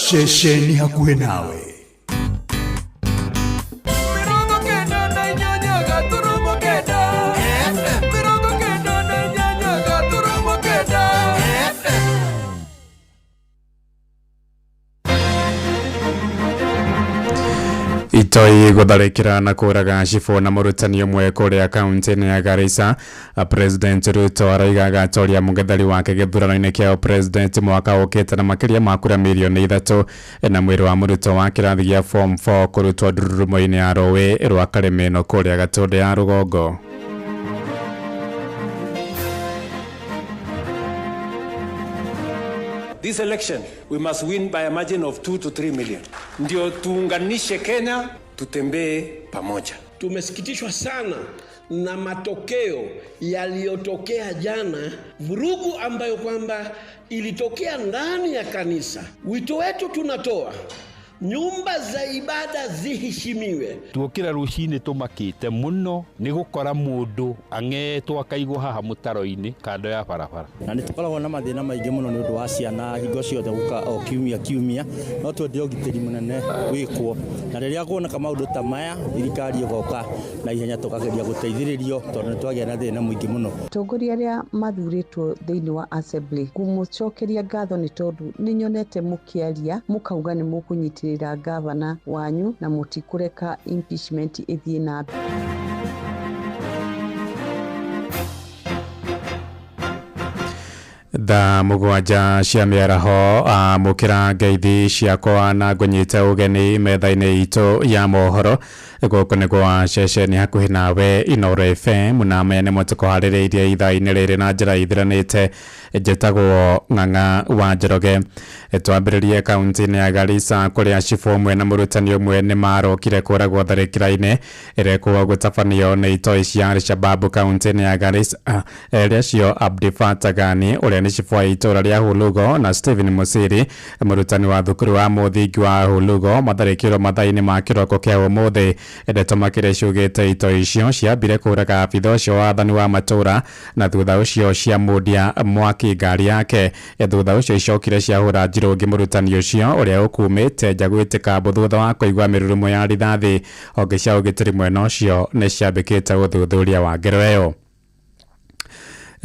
Shesheni hakuwe nawe. Itoi gutharikira na kuraga cifu na murutani umwe kuria kaunti ya Garissa. President Ruto araigaga atoria mungethari wake githurano-ini kia president mwaka ukite na makiria ma kura milioni 3 na mwiri wa muruto wa kirathi gia form 4 kurutwo ndururumo-ini ya Rowe rwa Karemeno kuria Gatundu ya Rugongo. This election, we must win by a margin of 2 to 3 million. Ndio tuunganishe Kenya, tutembee pamoja. Tumesikitishwa sana na matokeo yaliyotokea jana, vurugu ambayo kwamba ilitokea ndani ya kanisa. Wito wetu tunatoa, nyumba za ibada ziheshimiwe. Tuokira rucini tumakite muno ni gukora mundu angetwo akaigwo haha mutaro-ini kando ya barabara. Na nitukoragwo na mathina maingi muno ni undu wa ciana hingo ciothe guka o kiumia no twende ugitiri munene wikwo, na riria kuoneka maundu ta maya thirikari igoka na ihenya tukageria guteithiririo tondu nitwagia na thina muingi muno. Atongoria aria mathuritwo thiini wa assembly kumucokeria ngatho ni tondu ninyonete mukiaria mukauga ni mukunyitira gavana wanyu na mutikureka impeachment ithie na da mugwanja cia miaraho mukira ngeithi ciakwa na ngunyite ugeni metha-ini itu ya mohoro goko ni kwa ceceni hakuhi nawe Inooro FM na mene motoko haririirie ithaa-ini riri na njira ithiranite njitagwo Ng'ang'a wa Njoroge. Twambiririe kaunti-ini ya Garissa kuria cifu umwe na murutani umwe ni marokire kuragwo tharikira-ini irekwo gutabanio ni itoi cia Al-Shabaab kaunti-ini ya Garissa. Eria cio Abdi Fatah Gani uria ni cifu wa itura ria Hulugo na Stephen Musiri murutani wa thukuru wa muthingi wa Hulugo matharikirwo mathaa-ini ma kiroko kia umuthi. Ndeto makire ciugite itoi icio ciambire kuraga abitha ucio wathani wa matura na thutha ucio cia mundia mwaki ngari yake. Thutha ucio icokire ciahura njirungi murutani ucio uria ukumite nja gwitika thutha wa kuigwa mirurumo ya rithathi. Honge cia ugitiri mwena ucio ni ciambikite uthuthuria wa ngero iyo.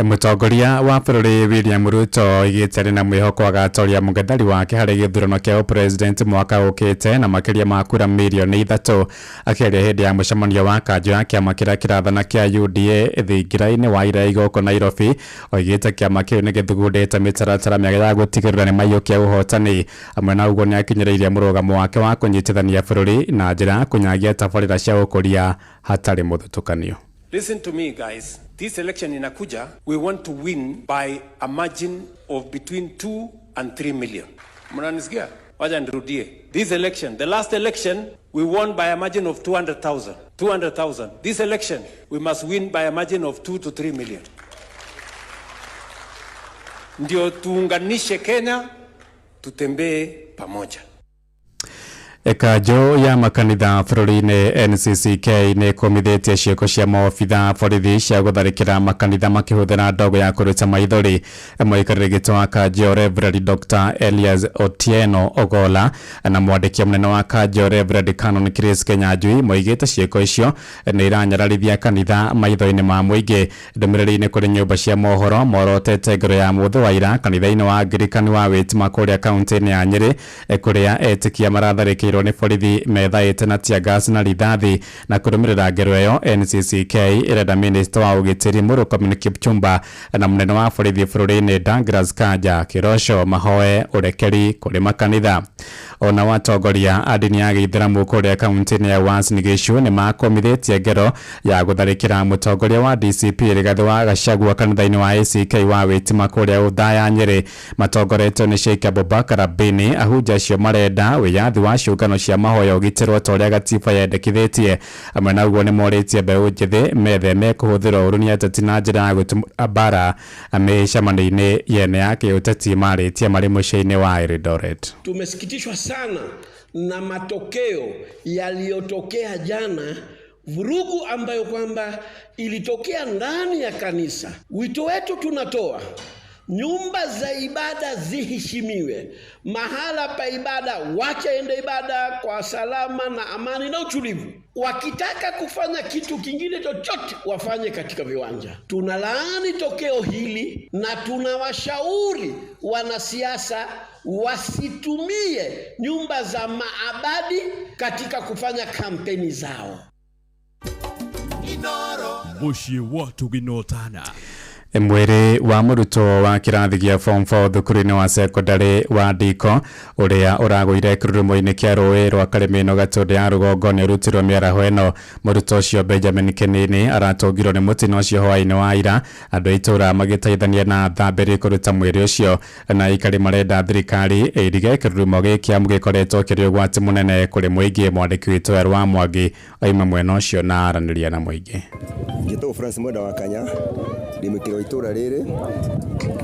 Mutongoria wa bururi William Ruto igitari na mwihoko agatoria mungethari wake hari githurano kia president mwaka ukite na makiria ma kura milioni 3 akiaria hindi ya mucemanio wa kanjo ya kiama kiria kirathana kia UDA thingira-ini wa Iraigo ko Nairobi. Oigite kiama kiu ni githugundite mitaratara miega ya gutigirira ni maiyukia uhotani amwe na uguo ni akinyiriirie murugamo wake wa kunyitithania bururi na njira kunyagia tabarira cia ukuria hatari muthutukanio. Listen to me, guys. This election in Akuja, we want to win by a margin of between 2 and 3 million. Mnanisikia? Wacha nirudie. This election, the last election, we won by a margin of 200,000. 200,000. This election, we must win by a margin of 2 to 3 million. Ndio tuunganishe Kenya, tutembee pamoja. Ekajo ya makanitha bururi-ini NCCK ni kumithitie ciiko cia maobitha borithi cia gutharikira makanitha makihuthira ndogo ya kuruta maithori. Mwikariri gito wa Kajo Reverend Dr. Elias Otieno Ogola na mwandiki munene wa Kajo Reverend Canon Chris Kenyanjui moigite ciiko icio ni iranyararithia kanitha maitho-ini ma muingi. Ndumiriri-ini kuri nyumba cia mohoro morotete ngoro ya muthu wa ira kanitha-ini wa Anglikani wa Witima kuria kaunti-ini ya Nyeri kuria etikia maratharikirwo ni borithi methaite na tia gas na rithathi. Na kurumirira ngero iyo NCCK irenda minister wa ugitiri Murkomen Kipchumba na munene wa borithi bururi-ini Douglas Kanja Kirosho mahoe urekeri kuri makanitha. Ona watongoria adini ya Githiramu kuria kaunti-ini ya Uasin Gishu ni makomithitie ngero ya gutharikira mutongoria wa DCP Rigathi wa Gachagua kanitha-ini wa ACK wa Witima kuria Uthaya Nyeri. Matongoretwo ni Sheikh Abubakar Abini ahunjia cio marenda wiyathi wa ciũngano cia mahoya ugitirwo toria gatiba yendekithitie. Amwe na uguo ni moritie mbeũ njithi metheme kuhuthira uruni ateti na njira ya gutuma bara amecemani-ini yene yake uteti maritie mari muciĩ-ini wa Eldoret. Tumesikitishwa sana na matokeo yaliyotokea jana, vurugu ambayo kwamba ilitokea ndani ya kanisa. Wito wetu tunatoa, nyumba za ibada ziheshimiwe, mahala pa ibada wachaende ibada kwa salama na amani na utulivu. Wakitaka kufanya kitu kingine chochote wafanye katika viwanja. Tunalaani tokeo hili na tunawashauri wanasiasa wasitumie nyumba za maabadi katika kufanya kampeni zao. Mushie watu ginotana. Mwere wa muruto wa kirathi gia form 4 thukuru-ini wa secondary wa Diko uria uragwire kirurumo-ini kia rũĩ rwa Karĩmĩno Gatũndũ ya rũgongo nĩ ũrutirwo mĩaraho ĩno. Mũruto ũcio Benjamin Kĩnini aratũngirwo nĩ mũtino ũcio hwaĩ-inĩ wa ira, andũ a itũra magĩteithania na thambĩrĩ kũruta mwĩrĩ ũcio, na aikari marenda thirikari ĩrige kirurumo gĩkĩ amu gĩkoretwo kĩrĩ ũgwati mũnene kũrĩ mũingĩ. Mwandĩki witũ Erwa Mwangi oima mwena ũcio na aranĩria na mũingĩ. Njĩtagwo Francis Mwenda wa Kanya, ndĩmũkĩrwo itũra rĩrĩ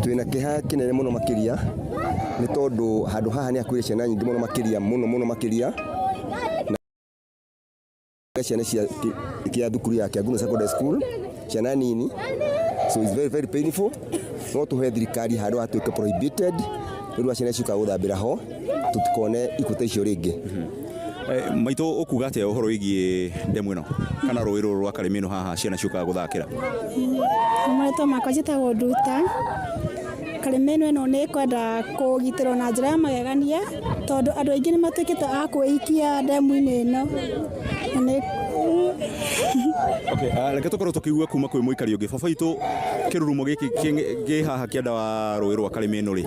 twĩna kĩha kĩnene mũno makĩria nĩ tondũ handũ haha nĩ hakuire ciana nyingĩ mũno makĩria mũno makĩria na ciana cia thukuru ya Kĩanguno Secondary School, ciana nini, so it's very painful. No tũhe thirikari handũ hatuĩke prohibited rĩrĩa ciana ciuka gũthambĩra ho tutikone ikuta icio rĩngĩ. Maitũ ukuga atĩa ũhoro wĩgiĩ ndemu ĩno kana rũĩ rũrũ rwa Karĩmĩno haha ciana ciukaga gũthakĩra? Mweto makwa njĩtagwo Nduta. Karĩmĩno ĩno nĩ kwenda kũgitĩrwo na njĩra ya magegania tondũ andũ aingĩ nĩ matuĩkĩte a kwĩikia ndemu-inĩ ĩno. Okay, reke tũkorwo tũkĩigua kuma kwĩ mũikari ũngĩ. Baba witũ, kĩrurumo gĩkĩ kĩ haha kĩanda wa rũĩ rwa Karĩmĩno rĩ,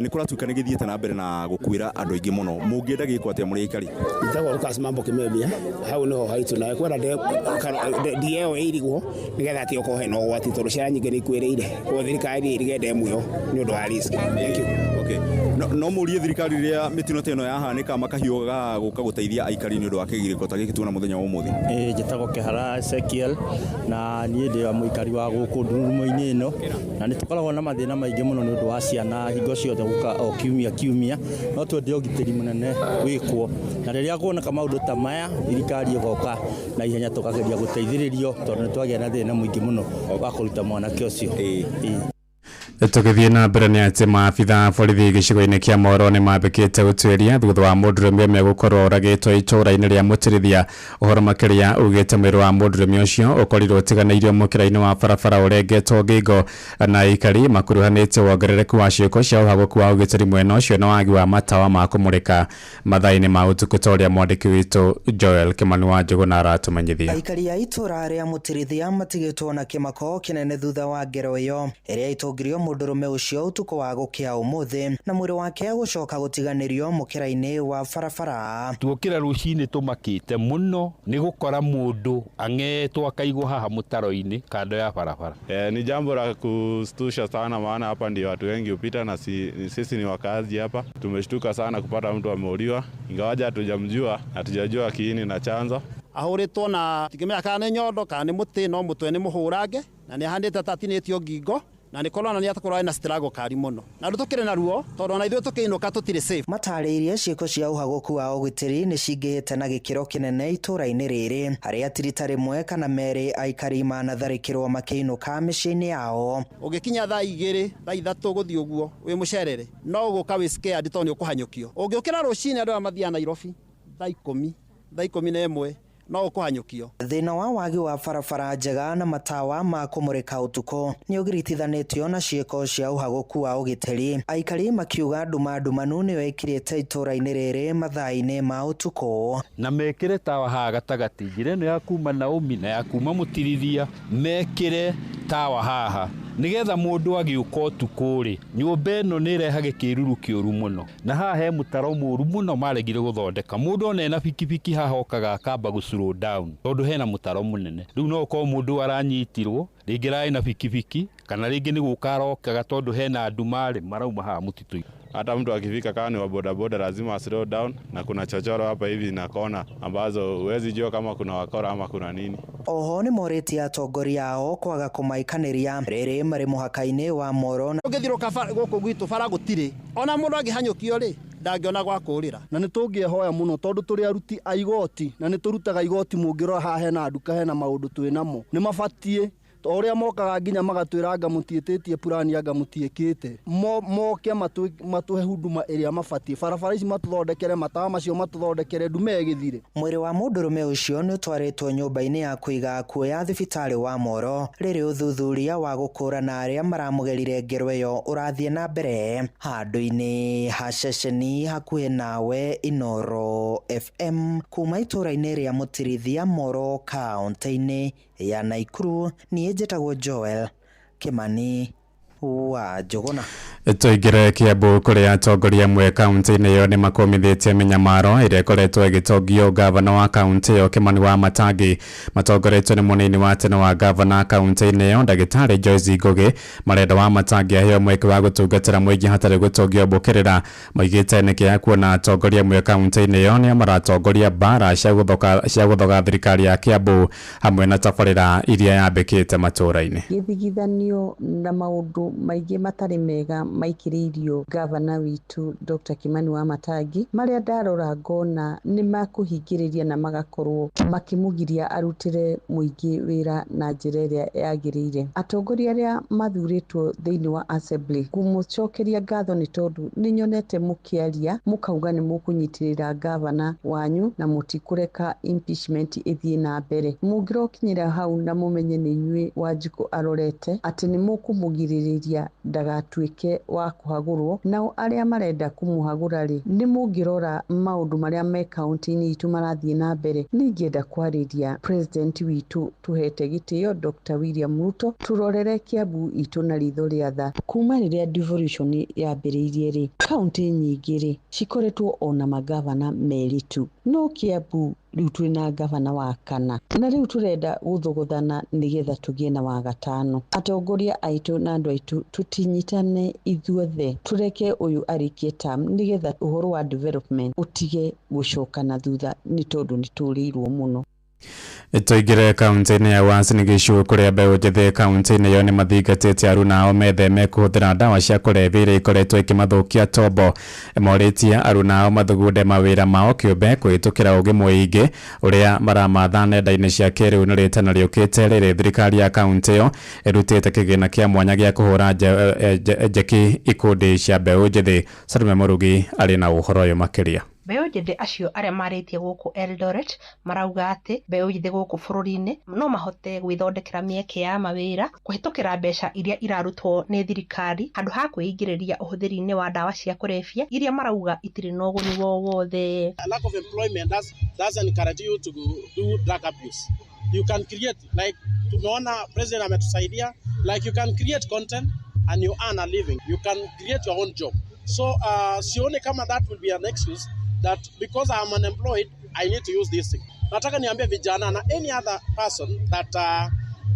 nĩ kũratuĩka nĩ gĩthiĩte na mbere na gũkuĩra andũ aingĩ mũno. Mũngĩenda gĩkwo atĩa mũrĩ aikari? Njĩtagwo Lucas Mambo Kimemia, hau nĩho haitũ na kwenda ndieo ĩirigwo nĩgetha atĩ okorwo hena ũgwati tondũ ciana nyingĩ nĩ ikuĩrĩire, koguo thirikari ĩrige ndemu ĩyo nĩ ũndũ wa risk. Thank you. Okay. No mũrie thirikari rĩrĩa mĩtino ta ĩno yahanĩka makahiũga gũka gũteithia aikari nĩ ũndũ wa kĩgirĩko ta gĩkĩ tuona mũthenya wa ũmũthĩ. Njĩtagwo Kĩhara Ezekiel na niĩ ndĩ mũikari wa gũkũ ndururumo-inĩ ĩno, na nĩ tũkoragwo na mathĩna maingĩ mũno nĩ ũndũ wa ciana hingo ciothe gũka o kiumia, no twende ũgitĩri mũnene wĩkwo, na rĩrĩa kuoneka maũndũ ta maya thirikari ĩgoka na ihenya tũkageria gũteithĩrĩrio tondũ nĩ twagĩa na thĩna mũingĩ mũno wa kũruta mwanake ũcio. Tũgĩthiĩ na mbere nĩ atĩ maabitha borithi gĩcigo-inĩ kĩa Moro nĩ mambĩkĩte ũtuĩria thutha wa mũndũrũme ũmwe gũkorwo ũragĩtwo itũũra-inĩ rĩa Mũtirithia. Ũhoro makĩria ugĩte mwĩrĩ wa mũndũrũme ũcio ũkorirwo ũtiganĩirio mũkĩra-inĩ wa barabara ũrengetwo ngingo, na aikari makuruhanĩtie wongerereku wa ciĩko cia ũhagũku wa ũgitĩri mwena ũcio na wagi wa matawa ma kũmũrĩka mathaa-inĩ ma ũtukũ ta ũrĩa mwandĩki witũ Joel Kimani wa Njũgũna aratũmenyithia. Aikari a itũũra rĩa Mũtirithia matigĩtwo na kĩmako kĩnene thutha wa ngero ĩyo ĩrĩa itongirio mũndũrũme ũcio ũtukũ wa gũkĩa ũmũthĩ na mwĩrĩ wake gũcoka gũtiganĩrio mũkĩra-inĩ wa barabara. Tuokĩra rũcinĩ tũmakĩte mũno nĩ gũkora mũndũ ang'etwo akaigwo haha mũtaro-inĩ kando ya barabara. Ni jambo la kustusha sana, maana hapa ndio watu wengi hupita na sisi ni wakazi hapa. Tumeshtuka sana kupata mtu ameuliwa, ingawaje hatujamjua, hatujajua kiini na chanzo. Ahũrĩtwo na tikimenya kana nĩ nyondo kana nĩ mũtĩ, no mũtwe nĩ mũhũrange na nĩ ahandĩte tatinĩtio ngingo na nĩ korona nĩ atakorwo na struggle kari mũno na ndũtũkĩrĩ na ruo tondũ na ithuĩ tũkĩinũka tũtirĩ safe. Matarĩirie ciĩko cia ũhagũku wa ũgitĩri nĩ cingĩhĩte na gĩkĩro kĩnene itũũra-inĩ rĩrĩ, harĩa tirita rĩmwe kana merĩ aikari manatharĩkĩrwo makĩinũka mĩciĩ-inĩ yao. Ũngĩkinya thaa 2 thaa 3 gũthiĩ ũguo wĩ mũcerere no ũgũka wĩ scared tondũ nĩ ũkũhanyũkio. Ũngĩũkĩra rũcinĩ andũ mathiaga Nairobi thaa 11 no ũkũhanyũkio. Thĩna wa wagi wa barabara njega na matawa ma kũmũrĩka ũtukũ nĩ ũgiritithanĩtio na ciĩko cia ũhagũku wa ũgitĩri. Aikari makiuga ndumanu nĩyo ĩkirĩte itũũra-inĩ rĩrĩ mathaa-inĩ ma ũtukũ. Na mekĩre tawa haha gatagatĩ, njĩra ĩno ya kuma Naomi na ya kuma Mũtirithia, mekĩre tawa haha nigetha mũndũ agĩũka ũtukũ rĩ, nyũmba ĩno nĩ ĩrehaga kĩruru kĩũru mũno, na haha he mũtaro mũru mũno maregire gũthondeka. Mũndũ ona ena bikibiki haha okaga akamba gũ-slow down tondũ hena mũtaro mũnene. Rĩu no ũkorwo mũndũ aranyitirwo rĩngĩ ararĩ na bikibiki kana rĩngĩ nĩ gũka arokaga tondũ hena nduma rĩ marauma haha mũtitũ. Hata mtu akifika kama ni wa bodaboda lazima slow down, na kuna chochoro hapa hivi na kona ambazo huwezi jua kama kuna wakora ama kuna nini. Oho nĩ morĩtie atongoria ao kwaga kũmaikanĩria rĩrĩ marĩ mũhaka-inĩ wa Moro. Ũngĩthirũka gũkũ gwitũ bara gũtirĩ ona mũndũ angĩhanyũkio rĩ ndangĩona gwa kũrĩra. Na nĩ tũngĩehoya mũno tondũ tũrĩ aruti a igoti na nĩ tũrutaga igoti. Mũngĩrora haha hena nduka hena maũndũ twĩ namo, nĩ mabatiĩ Oria mokaga nginya magatwira anga mutiĩtĩtie plani anga mutiĩkĩte. Moke matuhe huduma ĩrĩa mabatie. Barabara ici matuthondekere, matawa macio matuthondekere, ndume ĩgĩthire. Mwĩrĩ wa mũndũrũme ũcio nĩ ũtwarĩtwo nyũmba-inĩ ya kũiga akuo ya thibitarĩ wa Moro rĩrĩ ũthuthuria wa gũkũrana arĩa maramũgerire ngero ĩyo ũrathiĩ na mbere. Handũ-inĩ ha ceceni hakuhĩ nawe Inoro FM kuma itũra-inĩ rĩa Mũtirithia Moro kaunti-inĩ ya Naikuru, niĩ njĩtagwo Joel Kimani wa Jogona. Tuigire Kiambu kũrĩa atongoria amwe kaunti-inĩ ĩyo nĩ makomithĩtie mĩnyamaro ĩrĩa ĩkoretwo ĩgĩtongio gavana wa kaunti ĩyo Kimani wa Matangi. Matongoretio nĩ mũnini wa tene wa gavana kaunti-inĩ ĩyo Ndagĩtarĩ Joyce Ngugi marenda wa Matangi aheo mweke wa gũtungatĩra mũingĩ hatarĩ gũtongio mbũkĩrĩra. Moigĩte nĩ kĩaya kuona atongoria amwe kaunti-inĩ ĩyo nĩ maratongoria mbara cia gũthoga thirikari ya Kiambu hamwe na tabarĩra iria yambĩkĩte matũũra-inĩ. Gĩthigithanio na maũndũ maingĩ matarĩ mega maikĩrĩirio gavana witũ Dr. Kimani wa Matangi marĩa ndarora ngona nĩ makũhingĩrĩria na magakorwo makĩmũgiria arutĩre mũingĩ wĩra na njĩra ĩrĩa yagĩrĩire. Atongoria arĩa mathurĩtwo thĩinĩ wa assembly kũmũcokeria ngatho nĩ tondũ nĩ nyonete mũkĩaria mũkauga nĩ mũkũnyitĩrĩra gavana wanyu na mũtikũreka impeachment ĩthiĩ na mbere. Mũngĩrokinyĩra hau na mũmenye nĩ inyuĩ Wanjikũ arorete atĩ nĩ mũkũmũgirĩrĩria ndagatuĩke wa kuhagũrwo, nao arĩa marenda kũmũhagũra-rĩ nĩ mũngĩrora maũndũ marĩa me kaunti-inĩ itũ marathiĩ na mbere. Ningĩenda kwarĩria president witũ tuhete gĩtĩo Dr. William Ruto turorere Kiambu itũ na ritho rĩa tha. Kuma rĩrĩa devolution yambĩrĩirie-rĩ, kaunti nyingĩ-rĩ cikoretwo ona magavana merĩ tu, no Kiambu rĩu twĩna gavana wa kana na rĩu turenda gũthogotana nĩgetha tũgĩe na wa gatano. Atongoria aitũ na andũ aitũ tutinyitane ithuothe, tureke ũyũ arĩkie term nĩgetha ũhoro wa development ũtige gũcoka na thutha nĩ tondũ nĩ tũrĩirwo mũno. Tuigire kaunti-inĩ ya Uasin Gishu kũrĩa mbeũ njĩthĩ kaunti-inĩ ĩyo nĩ mathingatĩte aruna ao metheme kũhũthĩra ndawa cia kũrebia iria ikoretwo ikĩmathũkia tombo. Morĩtie aruna ao mathugunde mawĩra mao kĩũmbe kũhĩtũkĩra ũgĩ mũingĩ ũrĩa maramatha nenda-inĩ cia kĩrĩu nĩ rĩtana rĩũkĩte rĩrĩ thirikari ya kaunti ĩyo ĩrutĩte kĩgĩna kĩa mwanya gĩa kũhũra njeki ikundi cia mbeũ njĩthĩ. Salome Murugi arĩ na ũhoro ũyũ makĩria. Mbeũ njĩthĩ acio arĩa marĩtie gũkũ Eldoret marauga atĩ mbeũ njĩthĩ gũkũ bũrũri-inĩ no mahote gwĩthondekera mĩeke ya mawĩra kũhĩtũkĩra mbeca iria irarutwo nĩ thirikari handũ ha kwĩingĩrĩria ũhũthĩri-inĩ wa ndawa cia kũrebia iria marauga itirĩ na ũguni wowothe. Lack of employment doesn't encourage you to do drug abuse. You can create, like tumeona president ametusaidia, like you can create content and you earn a living. You can create your own job. So sione kama that will be an excuse that because I am unemployed, I need to use this thing. Nataka niambie vijana na any other person that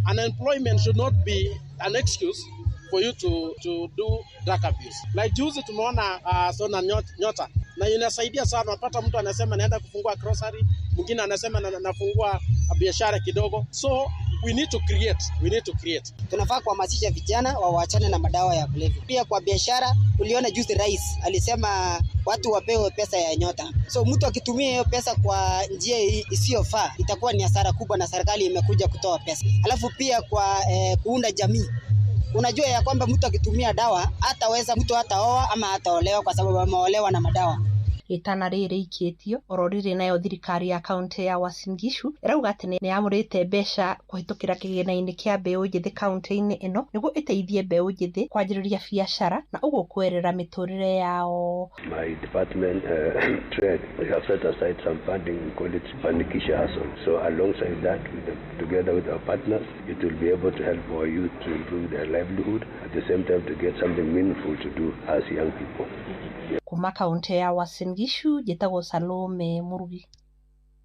unemployment should not be an excuse for you to do drug abuse. Like juzi tumeona Sona Nyota na inasaidia sana. Unapata mtu anasema naenda kufungua grocery, mwingine anasema nafungua biashara kidogo. So we need to create. Tunafaa kuhamasisha vijana waachane na madawa ya kulevya. Pia kwa biashara, uliona juzi rais alisema watu wapewe pesa ya Nyota. So mtu akitumia hiyo pesa kwa njia isiyofaa itakuwa ni hasara kubwa na serikali imekuja kutoa pesa. Alafu pia kwa kuunda jamii. Unajua ya kwamba mtu akitumia dawa mtu hataoa ama hataolewa kwa sababu ameolewa na madawa. Itana rĩrĩ ikĩtio ororire nayo thirikari ya kaunti ya Uasin Gishu irauga atĩ nĩ yamũrĩte mbeca kũhĩtũkĩra kĩgĩna-inĩ kĩa mbeũ njĩthĩ kaunti-inĩ ĩno nĩguo ĩteithie mbeũ njĩthĩ kwanjĩrĩria biacara na ũguo kwerera mĩtũrĩre yao. My department trade, we have set aside some funding, we call it Fanikisha Hustle. So alongside that, together with our partners, it will be able to help our youth to improve their livelihood, at the same time to get something meaningful to do as young people. Kuma kaunti ya Uasin Gishu njĩtagwo Salome Murugi.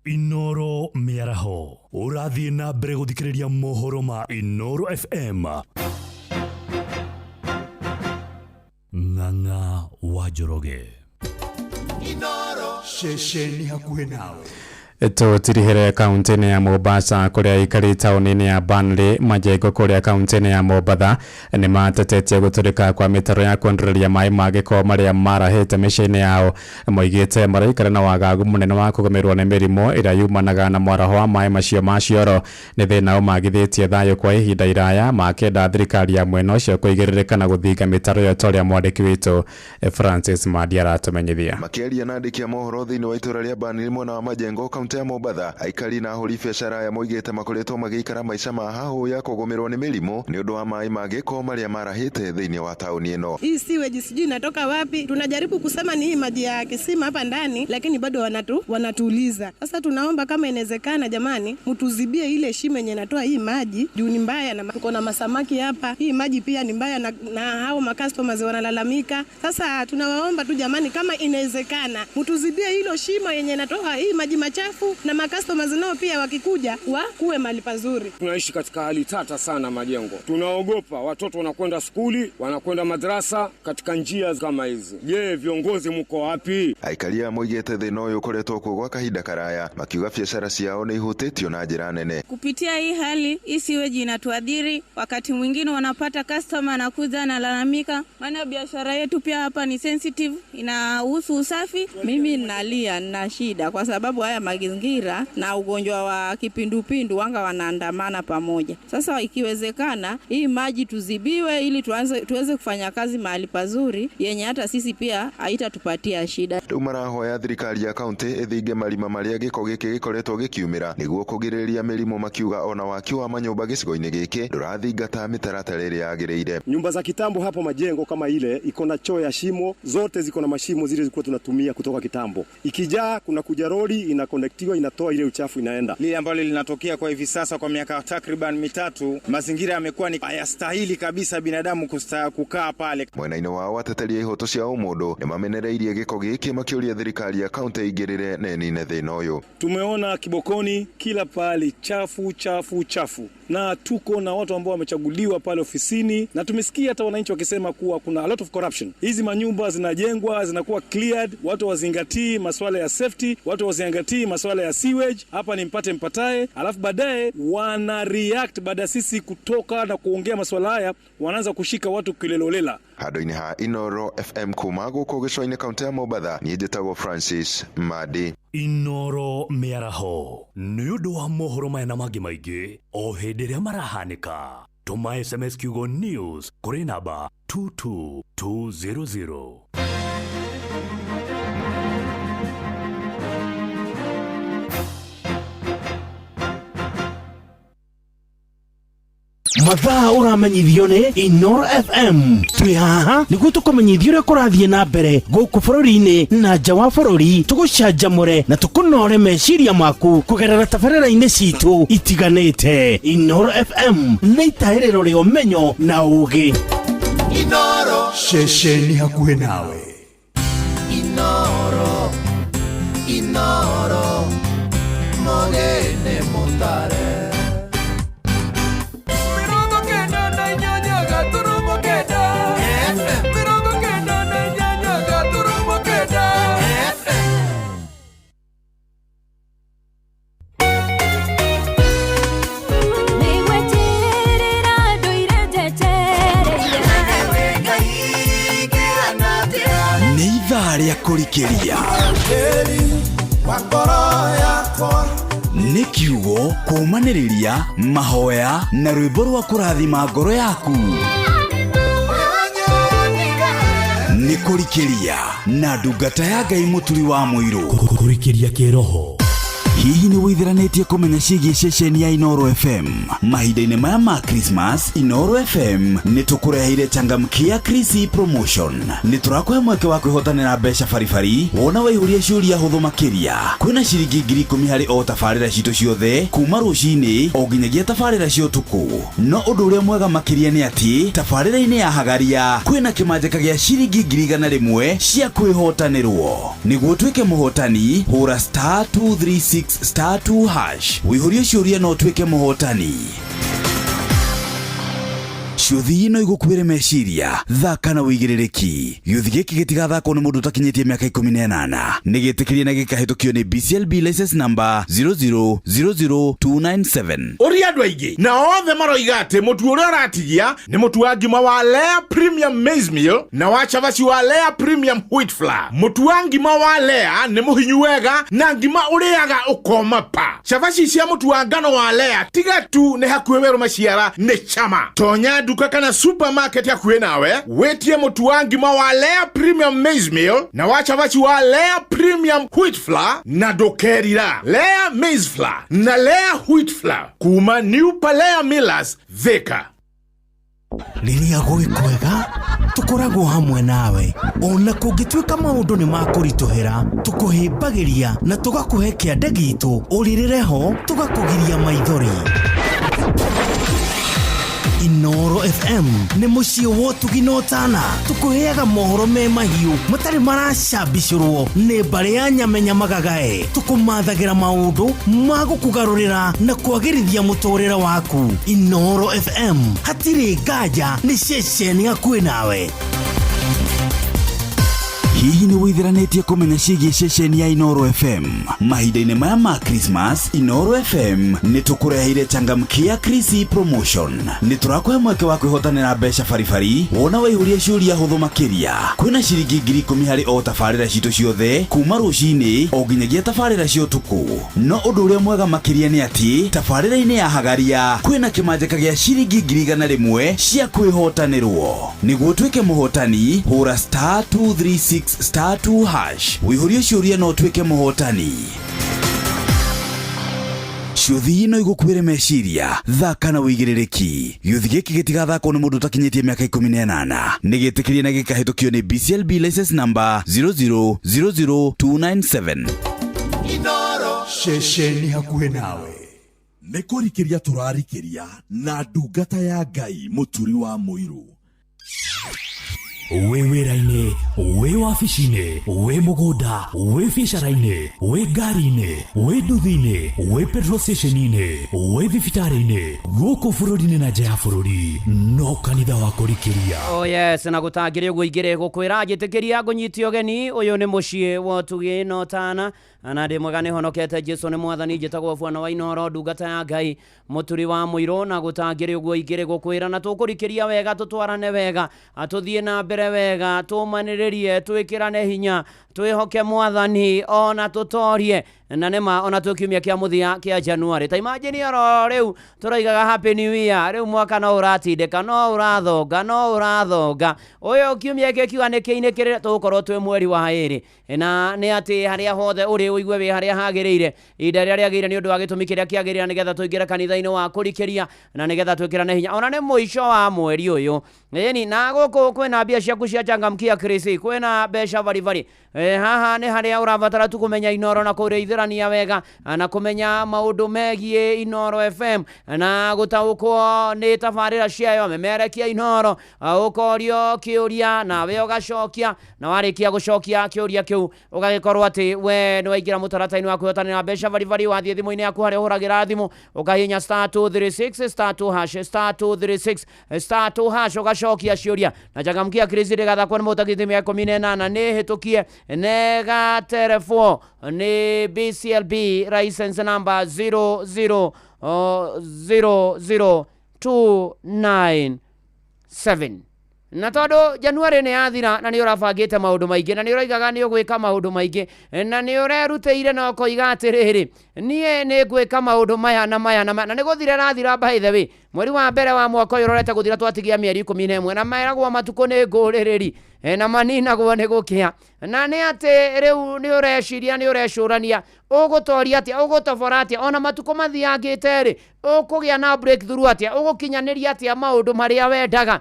Inoro Mĩaraho ũrathiĩ na mbere gũthikĩrĩria mohoro ma Inoro FM. Ng'ang'a wa Njoroge. Inoro Shesheni hakuhĩ nawe. Tutirihere kaunti ya Mombasa kuria ikari tauni ya Burnley majengo kuria kaunti ya Mombasa ni matetetie guturika kwa mitaro ya kwendereria mai magiko maria marahete micini yao moigite maraikara na wagagu munene wa kugomerwo ni mirimo iria yumanaga na mwaraho wa mai macio macioro ni thina umagithitie thayo kwa ihinda iraya makenda thirikari ya mwena ucio kuigiririka na guthinga mitaro yo toria mwandiki witu Francis Madiara tumenyithia makiaria na andiki ya mohoro thiini wa itura ria Burnley mwena wa majengo kaunti ya Mombasa aikari na ahuri biashara ya moigite makoretwo magikara maica ma hahu ya kugomerwo ni mirimo ni undu wa mai magiko maria marahite thiini wa tauni ino. Hii sewage sijui inatoka wapi, tunajaribu kusema ni hii maji ya kisima hapa ndani, lakini bado wanatuuliza. Sasa tunaomba kama inawezekana, jamani, mtuzibie ile shimo yenye inatoa hii maji juu ni mbaya, na tuko na masamaki hapa. Hii maji pia ni mbaya na hao customers wanalalamika. Sasa tunawaomba tu jamani, kama inawezekana mtuzibie hilo shimo yenye inatoa hii maji machafu, na customers nao pia wakikuja kuwe mahali pazuri. Tunaishi katika hali tata sana majengo. Tunaogopa watoto wanakwenda skuli, wanakwenda madrasa katika njia kama hizi. Je, viongozi mko wapi? Aikaria moigete thina uyu ukoretwo kuo gwa kahinda karaya makiuga biashara ciao ni ihutitio na njira nene. Kupitia hii hali isiweji inatuadhiri, wakati mwingine wanapata customer anakuja analalamika, maana biashara yetu pia hapa ni sensitive, inahusu usafi. Mimi nalia na shida kwa sababu haya mazingira na ugonjwa wa kipindupindu wanga wanaandamana pamoja. Sasa ikiwezekana hii maji tuzibiwe ili tuweze kufanya kazi mahali pazuri yenye hata sisi pia haitatupatia shida. Marahoya thirikari ya kaunti ithinge marima maria giko giki gikoretwo gikiumira niguo kugiriria mirimo makiuga ona waki wa manyumba gicigo-ini giki ndurathingata mitaratara iria yagiriire. Nyumba za kitambo hapa majengo kama ile iko na choo ya shimo, zote ziko na mashimo zile zilikuwa tunatumia kutoka kitambo. Ikijaa kuna kuja roli inaconnectiwa inatoa ile uchafu inaenda. Lile ambalo linatokea kwa hivi sasa kwa miaka takriban 3, mazingira yamekuwa ni hayastahili kabisa binadamu kukaa pale. Mwena-ini wao wateteria ihoto cia umundu ni mamenereirie giko giki makiuria thirikari ya kaunti igirire nene thina uyu. Tumeona Kibokoni kila pale chafu na tuko na watu ambao wamechaguliwa pale ofisini, na tumesikia hata wananchi wakisema kuwa kuna a lot of corruption. Hizi manyumba zinajengwa zinakuwa cleared, watu wazingatii masuala ya safety, watu wazingatii masuala ya sewage. Hapa ni mpatae, alafu baadaye wana react baada sisi kutoka na kuongea masuala haya, wanaanza kushika watu kilelolela. Hadoini ha Inoro FM kumago ko gicwa-ini kaunti ya Mombasa ni njitagwo Francis Madi. Inoro miaraho ni undu wa mohoro maya na mangi maingi o hindi ria marahanika. Tuma SMS kiugo news kuri namba 22200. Mathaa uramenyithio ni Inoro FM. Twi haha niguo tukumenyithia uria kurathie na mbere guku bururi-ini na nja wa bururi, tugucanjamure na tukunore meciria maku kugerera tabarĩra-inĩ citu itiganĩte. Inoro FM nĩ itaĩrĩro rĩa ũmenyo na ũũgĩ. Inoro ceceni hakuhĩ nawe. Inoro Mogene Montare. Rĩa kũrikĩria nĩ kiugo kũmanĩrĩria mahoya na rwĩmbo rwa kũrathima ngoro yaku. Nĩ kũrikĩria na ndungata ya Ngai mũturi wa mũirũ. Kũrikĩria kĩroho. Hihi nĩ wĩtheranĩtie kũmenya ciĩgiĩ ceceni ya Inoro FM? Mahinda-inĩ maya ma Christmas, Inoro FM nĩ tũkũreheire changamkia Krisi promotion. Nĩ tũrakũhe mweke wa kwĩhotanĩra mbeca baribari wona waihũria ciũria hũthũ makĩria. Kwĩna ciringi 10,000 harĩ o tabarĩra citũ ciothe kuma rũcinĩ o nginyagia tabarĩra cia ũtukũ. No ũndũ ũrĩa mwega makĩria nĩ atĩ tabarĩra-inĩ ya Hagaria kwĩna kĩmanjĩka gĩa ciringi 100,000 cia kwĩhotanĩrwo. Nĩguo tuĩke mũhotani, hũra *236*2# wĩihũrie ciũria no tuĩke mũhotani. ciuthi ino igukwire meciria thaka na wigirereki yuthi giki gitigathakwo ni mundu takinyitie miaka 18 nigitikirie na gikahitukio ni BCLB license number 0000297 uri andu aingi na othe maroiga ati mutu uria uratigia ni mutu wa ngima wa Lea Premium Maize Meal na wa chavaci wa Lea Premium Wheat Flour. Mutu wa ngima wa Lea ni muhinyu wega na ngima uriaga ukoma pa. Chavaci cia mutu wa ngano wa Lea tiga tu ni hakuhe weru maciara ni chama. Tonya duka kana supermarket ya kuwe nawe wetie mutu wa ngima wa Lea Premium Maize Meal na wa chavaci wa Lea Premium Wheat Flour na dokerira Lea Maize Flour na Lea Wheat Flour kuma New Palea Millers Thika. Riria gwĩkwega tukoragwo hamwe nawe ona kũngĩtuĩka maũndũ nĩ makũritũhĩra tũkũhĩmbagĩria na tũgakũhe kĩande gitũ ũrĩrĩre ho tũgakũgiria maithori. Inoro FM nĩ mũciĩ wa ũtugi na ũtana tũkũheaga mohoro me mahiũ matarĩ maracambicũrwo nĩ mbarĩ ya nyamenya magagae tũkũmathagĩra maũndũ ma gũkũgarũrĩra na kwagĩrithia mũtũrĩre waku. Inoro FM hatirĩ nganja nĩ ceceni hakuhĩ nawe. Hihi ni wĩthĩranĩtie kũmenya ciĩgiĩ ceceni ya Inoro FM? Mahinda-inĩ maya ma Christmas, Inoro FM nĩ tũkũreheire changamkia Chrissy promotion. Nĩ tũrakũhe mweke wa kwĩhotanĩra mbeca baribari wona waihũria ciũria hũthũ makĩria. Kwĩna ciringi 10,000 harĩ o tabarĩra citũ ciothe kuma rũcinĩ o nginyagia tabarĩra cia ũtukũ. No ũndũ ũrĩa mwega makĩria nĩ atĩ tabarĩra-inĩ ya Hagaria kwĩna kĩmanjĩka gĩa ciringi 100,000 cia kwĩhotanĩrwo. Nĩguo tuĩke mũhotani hũra *236 *2 hash. Wĩihũrie ciũria no tuĩke mũhotani. Ciuthi ino igukwire meciria thaka na wĩigĩrĩrĩki. Yuthi gĩkĩ gĩtigathakwo nĩ mũndũ takinyitie miaka 18 nĩgĩtĩkĩrie na gĩkahitukio ni BCLB license number 0000297. Inoro ceceni hakuhĩ nawe. nĩ kũrikĩria tũrarikĩria na ndungata ya Ngai mũturi wa mũirũ. Wĩ wĩra-inĩ, wĩ wabici-inĩ, wĩ mũgũnda, wĩ biacara-inĩ, wĩ ngari-inĩ, wĩ nduthi-inĩ, wĩ petrol station-inĩ, wĩ thibitarĩ-inĩ, gũkũ bũrũri-inĩ na nja ya bũrũri, no kanitha wa kũrikĩria. Oh yes, na gũtangĩrĩ ũguo ingĩrĩ gũkwĩra njĩtĩkĩria ngũnyitie ũgeni. Ũyũ nĩ mũciĩ wa ũtugi na ũtana, na ndĩ mwega nĩ honokete Jesũ nĩ mwathani. Njĩtagwo Bwana wa Inoro, ndungata ya Ngai mũturi wa mũirũ, na gũtangĩrĩ ũguo ingĩrĩ gũkwĩra na tũkũrikĩria wega, tũtwarane wega, atũthiĩ na mbere wega, tũmanĩrĩrie, twĩkĩrane hinya, twĩhoke mwathani ona tũtorie na nĩma ona tũkiumia kĩa mũthia kĩa January. Ta imagine oro rĩu tũroigaga happy new year, rĩu mwaka no ũratindĩka, no ũrathonga. Ũyũ kiumia gĩkĩ kiuga nĩ kĩinĩkĩrĩre tũgũkorwo twĩ mweri wa ĩrĩ, na nĩ atĩ harĩa hothe ũrĩ ũigue wĩ harĩa hagĩrĩire, ihinda rĩrĩa rĩagĩrĩire nĩ ũndũ wa gĩtũmi kĩrĩa kĩagĩrĩire nĩgetha tũingĩre kanitha-inĩ wa kũrikĩria na nĩgetha twĩkĩrane hinya. Ona nĩ mũico wa mweri ũyũ, ĩni na gũkũ kwĩna mbia ciaku cia changamkia Chrissy, kwĩna mbeca baribari. Haha nĩ harĩa ũrabatara tu kũmenya Inoro na kũrĩithĩrania wega na kũmenya maũndũ megiĩ Inoro FM na gũtaũkwo nĩ tabarĩra ciayo, memerekia Inoro, ũkorio kĩũria nawe ũgacokia, na warĩkia gũcokia kĩũria kĩu ũgagĩkorwo atĩ we nĩ waingĩra mũtaratara-inĩ wa kwĩhotanĩra mbeca baribari. Wathiĩ thimũ-inĩ yaku harĩa ũhũragĩra thimũ ũkahihinya *236 *2 hash *236 *2 hash ũgacokia ciũria, na changamkia Chrissy rĩgathakwo nĩ mũtakinĩ mĩaka 18 nĩ hĩtũkie nega terefo ni BCLB license number 0000297. Na tondũ January nĩ yathira na nĩ ũrabangĩte maũndũ maingĩ na nĩ ũroigaga nĩ ũgwĩka maũndũ maingĩ na nĩ ũrerutĩire na ũkoiga atĩrĩrĩ, niĩ nĩ ngwĩka maũndũ maya na nĩ gũthira rathira by the way. Mweri wa mbere wa mwaka ũyũ ũrorete gũthira twatigia mĩeri 11 na meragwo matukũ nĩ ngũrĩrĩri na maninagwo nĩ gũkĩa, na nĩ atĩ rĩu nĩ ũreciria nĩ ũrecũrania ũgũtoria atĩa, ũgũtobora atĩa, ona matukũ mathiangĩte rĩ ũkũgĩa na breakthrough atĩa, ũgũkinyanĩria atĩa maũndũ marĩa wendaga.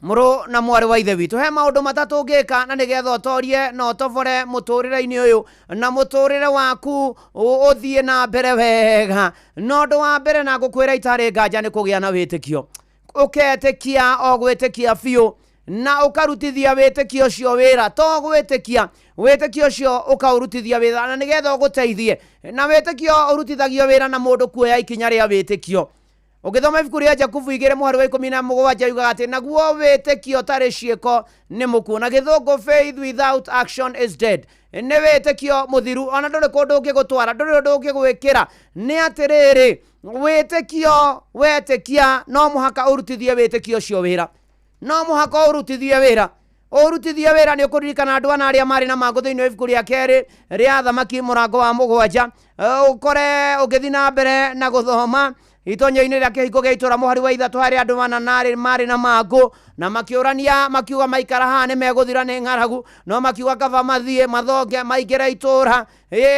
Mũrũ na mwarĩ wa ithe witũ, he maũndũ matatũ ũngĩka na nĩgetha ũtorie na ũtobore mũtũrĩre-inĩ ũyũ na mũtũrĩre waku ũthiĩ na mbere wega. No ũndũ wa mbere na ngũkwĩra itarĩ nganja nĩ kũgĩa na wĩtĩkio. Ũketĩkia o gwĩtĩkia biũ na ũkarutithia wĩtĩkio ũcio wĩra, to gwĩtĩkia wĩtĩkio ũcio ũkaũrutithia wĩra na nĩgetha ũgũteithie. Na wĩtĩkio ũrutithagio wĩra na mũndũ kuoya ikinya rĩa wĩtĩkio. Ugithoma ibuku ria Jakubu 2:17 yugaga ati naguo wĩtĩkio tarĩ ciĩko nĩ mũkuũ na gĩthũngũ faith without action is dead. Nĩ wĩtĩkio mũthiru ona ndũrĩ kũndũ ũngĩgũtwara, ndũrĩ ũndũ ũngĩgwĩkĩra. Nĩ atĩrĩrĩ, wĩtĩkio wetĩkia no mũhaka ũrutithie wĩtĩkio ũcio wĩra, no mũhaka ũrutithie wĩra. Ũrutithie wĩra nĩ ũkũririkana andũ ana arĩa marĩ na mangũ thĩinĩ wa ibuku rĩa kerĩ rĩa Athamaki mũrango wa 7 ũkore ũgĩthiĩ na mbere na gũthoma itonyo-inĩ rĩa kĩhingo gĩa itũũra mũhari wa 3 harĩ andũ marĩ na mangũ na makĩũrania makiuga maikara haha nĩ megũthira nĩ ng'aragu, no makiuga kaba mathiĩ mathonge maingĩre itũũra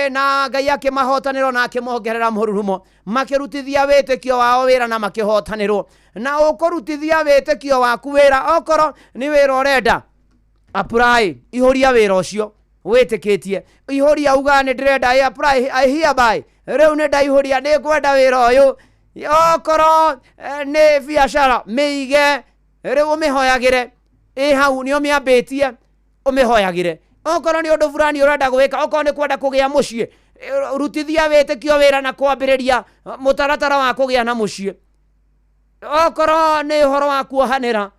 na Ngai akĩmahotanĩrwo na akĩmongerera mũrurumo, makĩrutithia wĩtĩkio wao wĩra na makĩhotanĩrwo. Na ũkũrutithia wĩtĩkio waku wĩra okorwo nĩ wĩra ũrenda apply, ihũria wĩra ũcio wĩtĩkĩtie, ihũria uga nĩ ndĩrenda apply hereby rĩu nĩ ndaihũria nĩ kwenda wĩra ũyũ. Okorwo nĩ biacara mĩige rĩu ũmĩhoyagĩre hau nĩ ũmĩambĩtie ũmĩhoyagĩre. Okorwo nĩ ũndũ fulani ũrenda gwĩka, okorwo nĩ kwenda kũgĩa mũciĩ, rutithia wĩtĩkio wĩra na kwambĩrĩria mũtaratara wa kũgĩa na mũciĩ. Okorwo nĩ ũhoro wa kuohanĩra,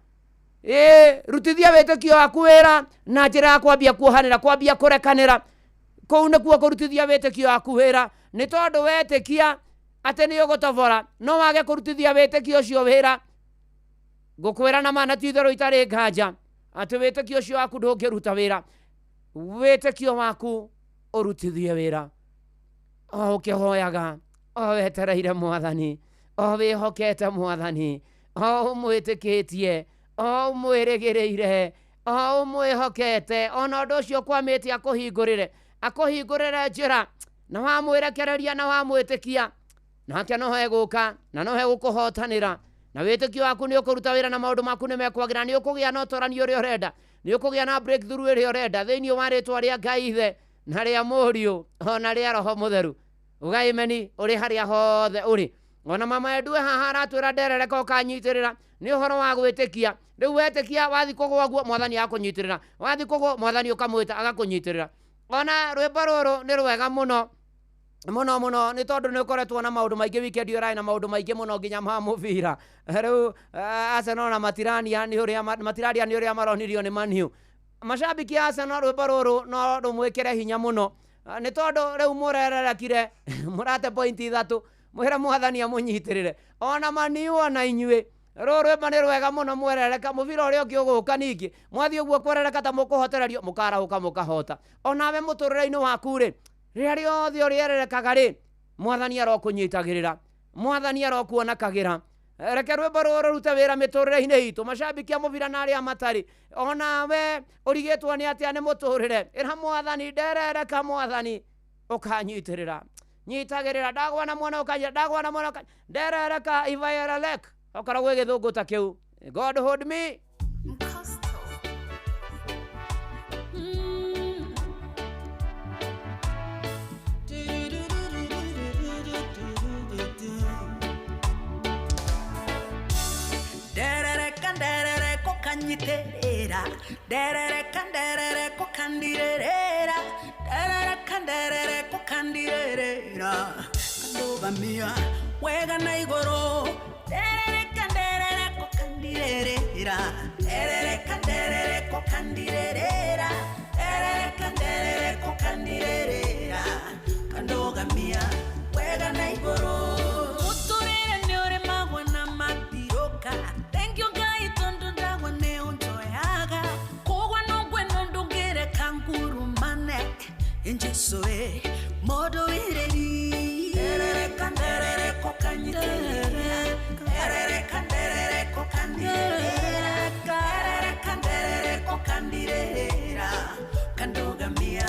rutithia wĩtĩkio waku wĩra na njĩra ya kwambia kuohanĩra, kwambia kũrekanĩra. Kũu nĩkuo kũrutithia wĩtĩkio waku wĩra, nĩ tondũ wetĩkia atĩ nĩ ũgũtobora no wage kũrutithia wĩtĩkio ũcio wĩra, ngũkwĩra na mana ti itherũ itarĩ nganja atĩ wĩtĩkio ũcio waku ndũngĩruta wĩra. Wĩtĩkio waku ũrutithie wĩra, o ũkĩhoyaga, o wetereire Mwathani, o wĩhokete Mwathani, o ũmwĩtĩkĩtie, o ũmwĩrĩgĩrĩire, o ũmwĩhokete, ona ũndũ ũcio kwamĩte akũhingũrĩre njĩra na wamwĩrekereria na wamwĩtĩkia, nake no hegũka na no hegũkũhotanĩra. Na wĩtĩkio waku nĩ ũkũruta wĩra na maũndũ maku nĩ mekwagĩra, nĩ ũkũgĩa na ũtoranio ũrĩa ũrenda, nĩ ũkũgĩa na breakthrough ĩrĩa ũrenda thĩinĩ wa rĩtwa rĩa Ngai Ithe na rĩa Mũriũ ona rĩa Roho Mũtheru. Ugaimeni ũrĩ harĩa hothe ũrĩ, ona mama endue haha aratwĩra nderereka ũkanyitĩrĩra, nĩ ũhoro wa gwĩtĩkia. Rĩu wetĩkia wathi kũgwa guo Mwathani akũnyitĩrĩra, wathi kũgwa Mwathani ũkamwĩta agakũnyitĩrĩra. Ona rwĩmbo rũrũ nĩ rwega mũno mũno nĩ tondũ nĩ ũkoretwo na maũndũ maingĩ weekend ũrarĩ na maũndũ maingĩ mũno nginya ma mũbira. Rĩu Arsenal na matiraria nĩ ũrĩa maronirio nĩ Man U. Macambiki a Arsenal rwĩmbo rũrũ no rũmwĩkĩre hinya mũno, nĩ tondũ rĩu mũrererekire mũrate pointi 3 mwĩre Mwathani amũnyitĩrĩre. Ona Man U ona inyuĩ rũrũ rwĩmbo nĩ rwega mũno mwerereka, mũbira ũrĩa ũngĩ ũgũka ningĩ mwathiĩ ũguo kwerereka ta mũkũhotererio mũkarahũka mũkahota. Onawe mũtũrĩre-inĩ waku rĩ, rĩrĩa rĩothe ũrĩererekaga rĩ, Mwathani arokũnyitagĩrĩra, Mwathani arokuonakagĩra. Reke rwĩmbo rũrũ rute wĩra mĩtũrĩre-inĩ itũ, macambiki a mũbira na arĩa matarĩ. Onawe ũrigĩtwo nĩ atĩa nĩ mũtũrĩre, ĩra Mwathani nderereka Mwathani ũkanyitĩrĩra, nyitagĩrĩra, ndagwa na mwana ũkanyitĩrĩra, nderereka ivaerelek okorwo gwĩ gĩthũngũ ta kĩu. God hold me. Kanyiterera derere kokandirera derere kokandirera kandogamia wega na igoro derere kokandirera derere kokandirera derere kokandirera kandogamia wega na igoro uturire ni ore magwa na matiroka. Thank you guys. Injesoe modo ireri derere kokanyiterera derere kokandirera kandogamia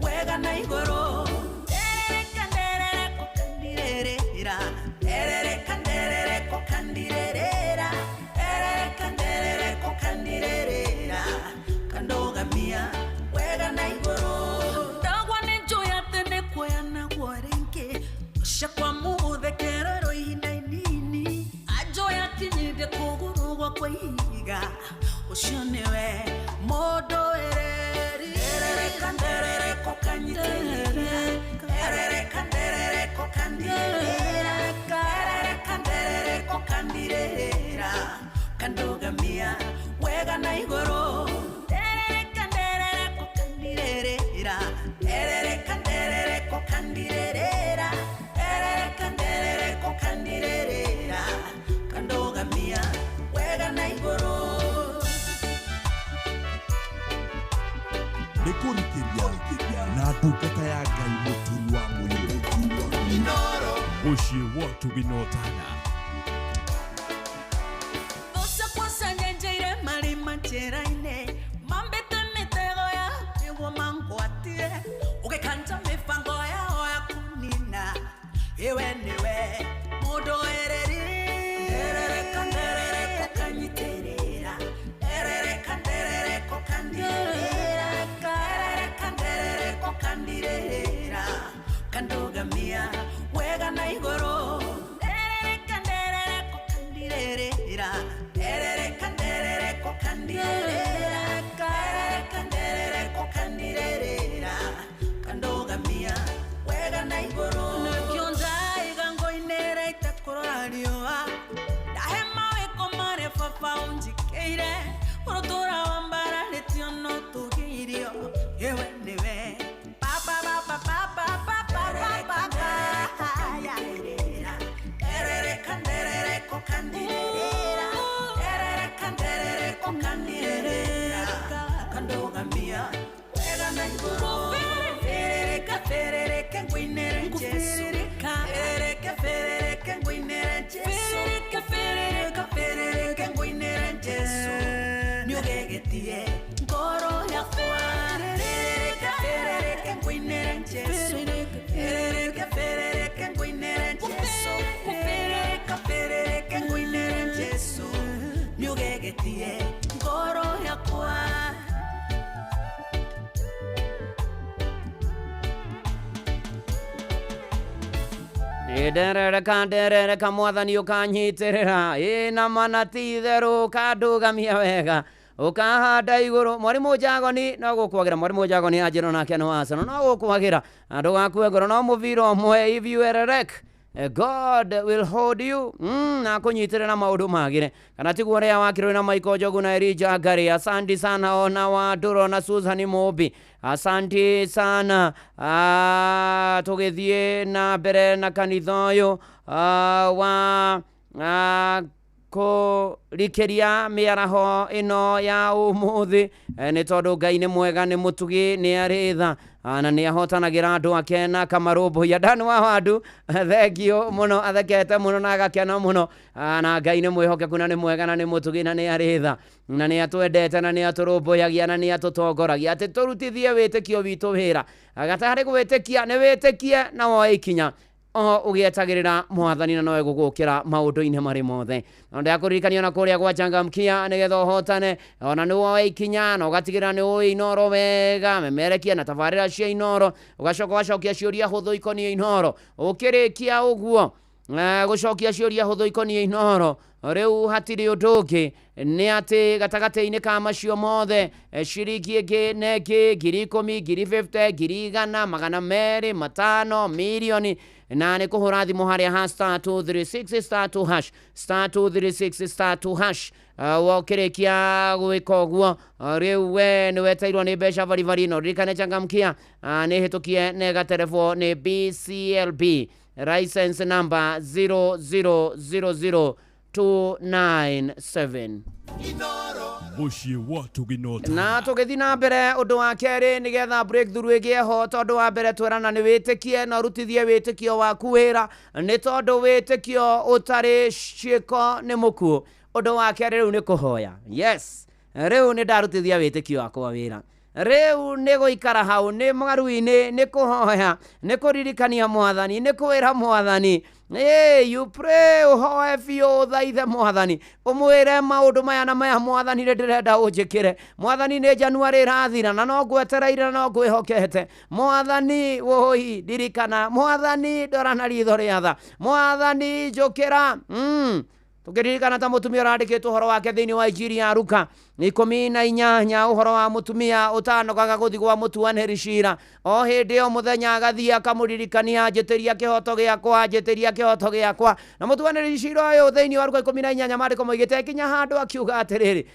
wega na igoro derere kokandirera derere kokandirera derere kokandirera kandogamia wega na igoro. Shakwa mude kerero inainini ajoya kinyide kugurugwa kwa higa ushonewe modo ereri kandogamia wega na igoro nderere ko kandirerera nderere ko kandirerera nderere ko kandirerera kandogamia wega na igoro Nikurikiria na ndungata ya Ngai mũturi wa mwĩrĩ Inoro mũciĩ wa tũginotana Osa kwasa njenjeire marima njĩra-inĩ mambĩte mĩtego ya nĩguo mangwatie ũgĩkanja mĩbango yao ya kũnina iwe nĩwe mũndũ ereri nderere kũkanyitĩrĩra nderere kũkandirĩra nderere kũkandirĩra kandogamia wega na igoro nderere kũkandirĩra nderere kũkandirĩra nderere kũkandirĩra kandogamia wega na igoro nakionza igango-inĩ reita kũrora riũa ndahe mawĩko marĩ baba ũnjikĩire mũrũtũra wa mbararĩtio no tũgĩirio yewe nĩwe ngoro yakwa nderere kamwathani ũkanyitĩrĩra ĩna manatitherũ kandogamia wega ukahanda iguru mwarimu Jagoni no gukwagera mwarimu Jagoni ajiro nake no asano no gukwagera andu gakue ngoro no muviro mwe if you ererek God will hold you na kunyitirira maundu magire kana tiguo ria wakirwe na Michael Jogu na Elijah Gari. Asante sana ona wa Duro na Susan Mobi, asante sana tugithie na mbere na kanitha uyu wa kurikiria miaraho ino ya umuthi ni tondu Ngai ni mwega ni mutugi ni aritha na ni ahotanagira andu ake na kamarumbu ya ndani wa wandu thengio muno athekete muno na agakena muno na Ngai ni mwihokeku na ni mwega na ni mutugi na ni aritha na ni atwendete na ni aturumbuyagia na ni atutongoragia ati turutithie witikio witu wira agatari gwitikia ni witikie na woe ikinya ugietagirira mwathani na nowe gugukira maundu-ini mari mothe nonde akuririkania na kuria gwa changamkia nigetha hotane ona ni woe ikinya na ugatigira ni ui Inoro wega memerekia na tabarira cia Inoro ugacokia ciuria huthu ikonie Inoro ukirikia uguo gucokia ciuria huthu ikonie Inoro riu hatiri unduki ni ati gatagati-ini ka macio mothe ciringi ingi neki 10,000 50,000 100,000 magana meri matano milioni na ni kuhura thimu haria ha *236 *2# *236 *2# wakirikia gwika uguo riu we ni wetairwo ni mbeca bari no ririkane changamkia ni hitukie nega telefo ni BCLB license number 0000297 muciĩ wa tũginotana na tugithi na mbere undu wa keri nigetha breakthrough igie ho tondu wa mbere twerana ni witikie na rutithie witikio waku wira ni tondu witikio utari ciiko ni mukuo undu wa keri riu ni kuhoya yes riu ni ndarutithia witikio wakwa wira riu ni guikara hau ni mwaru-ini ni kuhoya ni kuririkania mwathani ni kwira mwathani you pray uhoe biũ thaithe mwathani umwire maundu maya na maya mwathani ni ndirenda unjikire mwathani ni Januari irathira na no ngwetereire na no ngwihokete mwathani woi dirikana mwathani ndora na ritho ria tha mwathani njukira tukiririkana ta mutumia urandikitwo horo wake thiini wa injiri ya Luka 18 uhoro wa mutumia utanokaga guthigwa mutuaniri cira o hindi o muthenya agathia akamuririkania njitiria kihoto giakwa na mutuaniri cira uyu thiini wa Luka 18 mariko moigite kinya handu akiuga atiriri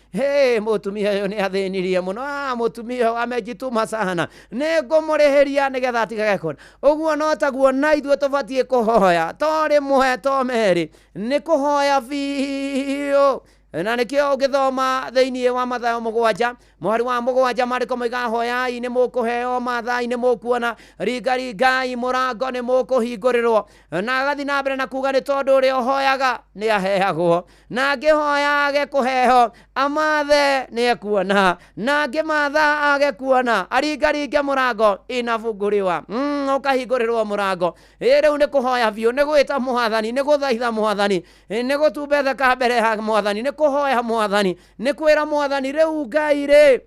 mutumia uyu ni athinirie muno mutumia amejituma sana ningumurihiria nigetha atigage kona uguo no taguo na ithuĩ tũbatie kuhoya to rimwe to meri ni kuhoya biũ na nikio ũgĩthoma thĩinĩ wa Mathayo 7 mweri wa 7 mariko moiga hoyai nĩ mũkũheo mathai nĩ mũkuona ringai mũrango nĩ mũkũhingũrĩrwo na agathi na mbere na kuga nĩ tondũ ũrĩa ũhoyaga nĩ aheagwo na angĩhoya age kũheo amathe nĩ ekuona na angĩmatha age kuona aringaringe mũrango inabungũrĩwa ũkahingũrĩrwo mũrango rĩu nĩ kũhoya biũ nĩ gwĩta mwathani nĩ gũthaitha mwathani nĩ gũtumbetheka mbere ya mwathani nĩ kuhoya mwathani nĩ kwĩra mwathani rĩu Ngai rĩ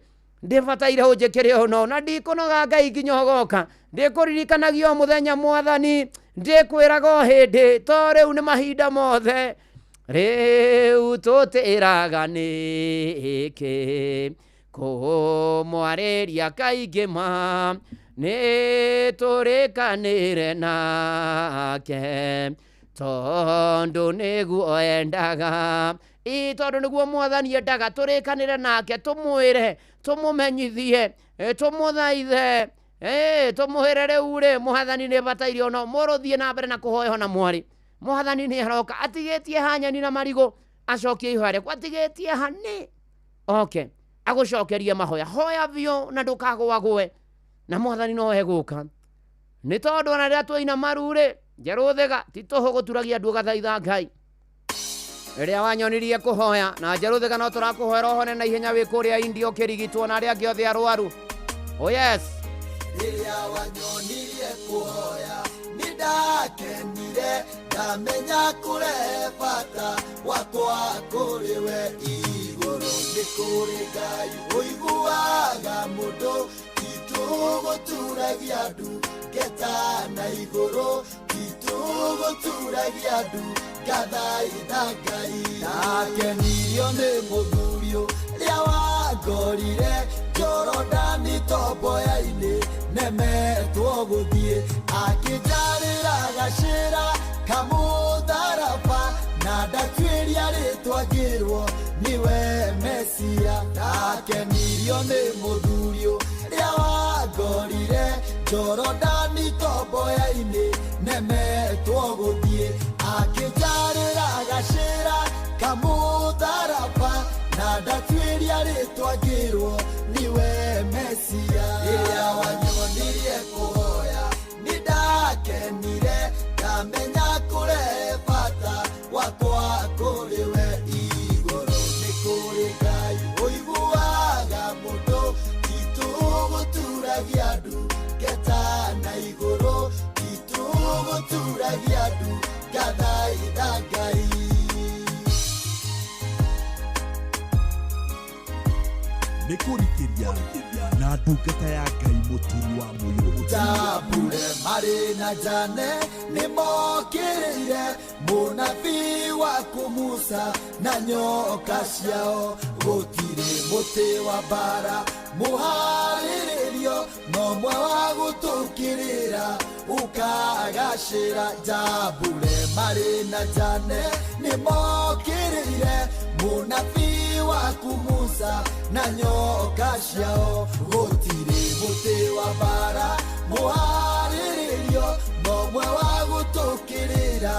ndĩbataire ũnjĩkĩre ũno na ndikũnoga Ngai nginya ũgoka ndĩkũririkanagio mũthenya mwathani ndĩkwĩraga o hĩndĩ to rĩu nĩ mahinda mothe rĩu tũtĩraga nĩkĩ kũmwarĩria kaingĩ ma nĩ tũrĩkanĩre nake tondu niguo endaga tondu niguo mwathani endaga turikanire nake tumwire tumumenyithie tumuthaithe tumuhire riu ri mwathani ni bataire ono muruthie na mbere na kuhoya ona mwari mwathani ni aroka atigetie hanyani na marigo acokie ihare kwatigetie hani okay agucokerie mahoya hoya bio na ndukagwagwe na mwathani no eguka ni tondu ona ria twaina marure Njeruthega tituho guturagia andu gathaitha Ngai riria wanyonirie kuhoya na Njeruthega no turakuhoera ohone na ihenya wi kuria India ukirigitwo na aria angi othe arwaru oh yes riria wanyonirie kuhoya nidakenire ndamenya kurehe bata wakwa kuriwe iguru ni kuri Ngai uiguaga mundu ituguturagia andu geta na iguru ituguturagia andu gathaitha Ngai nakenirio nĩ mũthurio rĩa wangorire Jorodani tomboya-inĩ nemetwo gũthiĩ akĩnjarĩra gacĩra kamũtharaba na ndatuĩria rĩtwa ngĩrwo niwe Mesia nakenirio nĩ mũthurio rĩa wangorire Jorodani tomboya-inĩ nemetwo gũthiĩ akĩnjarĩra gacĩra kamũtharaba na ndatuĩria rĩtwa ngĩrwo niwe Mesia rĩrĩa wanyonirie kũhoya nĩndakenire ndamenya kũrehe bata wakwa kũrĩwe igũrũ nĩ kũrĩ Ngai ũiguaga mũndũ itũgũturagia andu geta na igũrũ itũgũturagia andu gathaitha Ngai nĩ kũrikĩria na ndungata ya Ngai mũturi wa mũirũ Jabure marĩ na Jane nĩ mokĩrĩire mũnabii waku Musa na nyoka ciao gũtirĩ mũtĩ wa mbara mũharĩrĩrio no mwe wa gũtũkĩrĩra ũkagacĩra Jabure marĩ na Jane nĩ mokĩrĩire mũnabii waku Musa na nyoka ciao gũtirĩ mũtĩ wa mbara mũharĩrĩrio no mwe wa gũtũkĩrĩra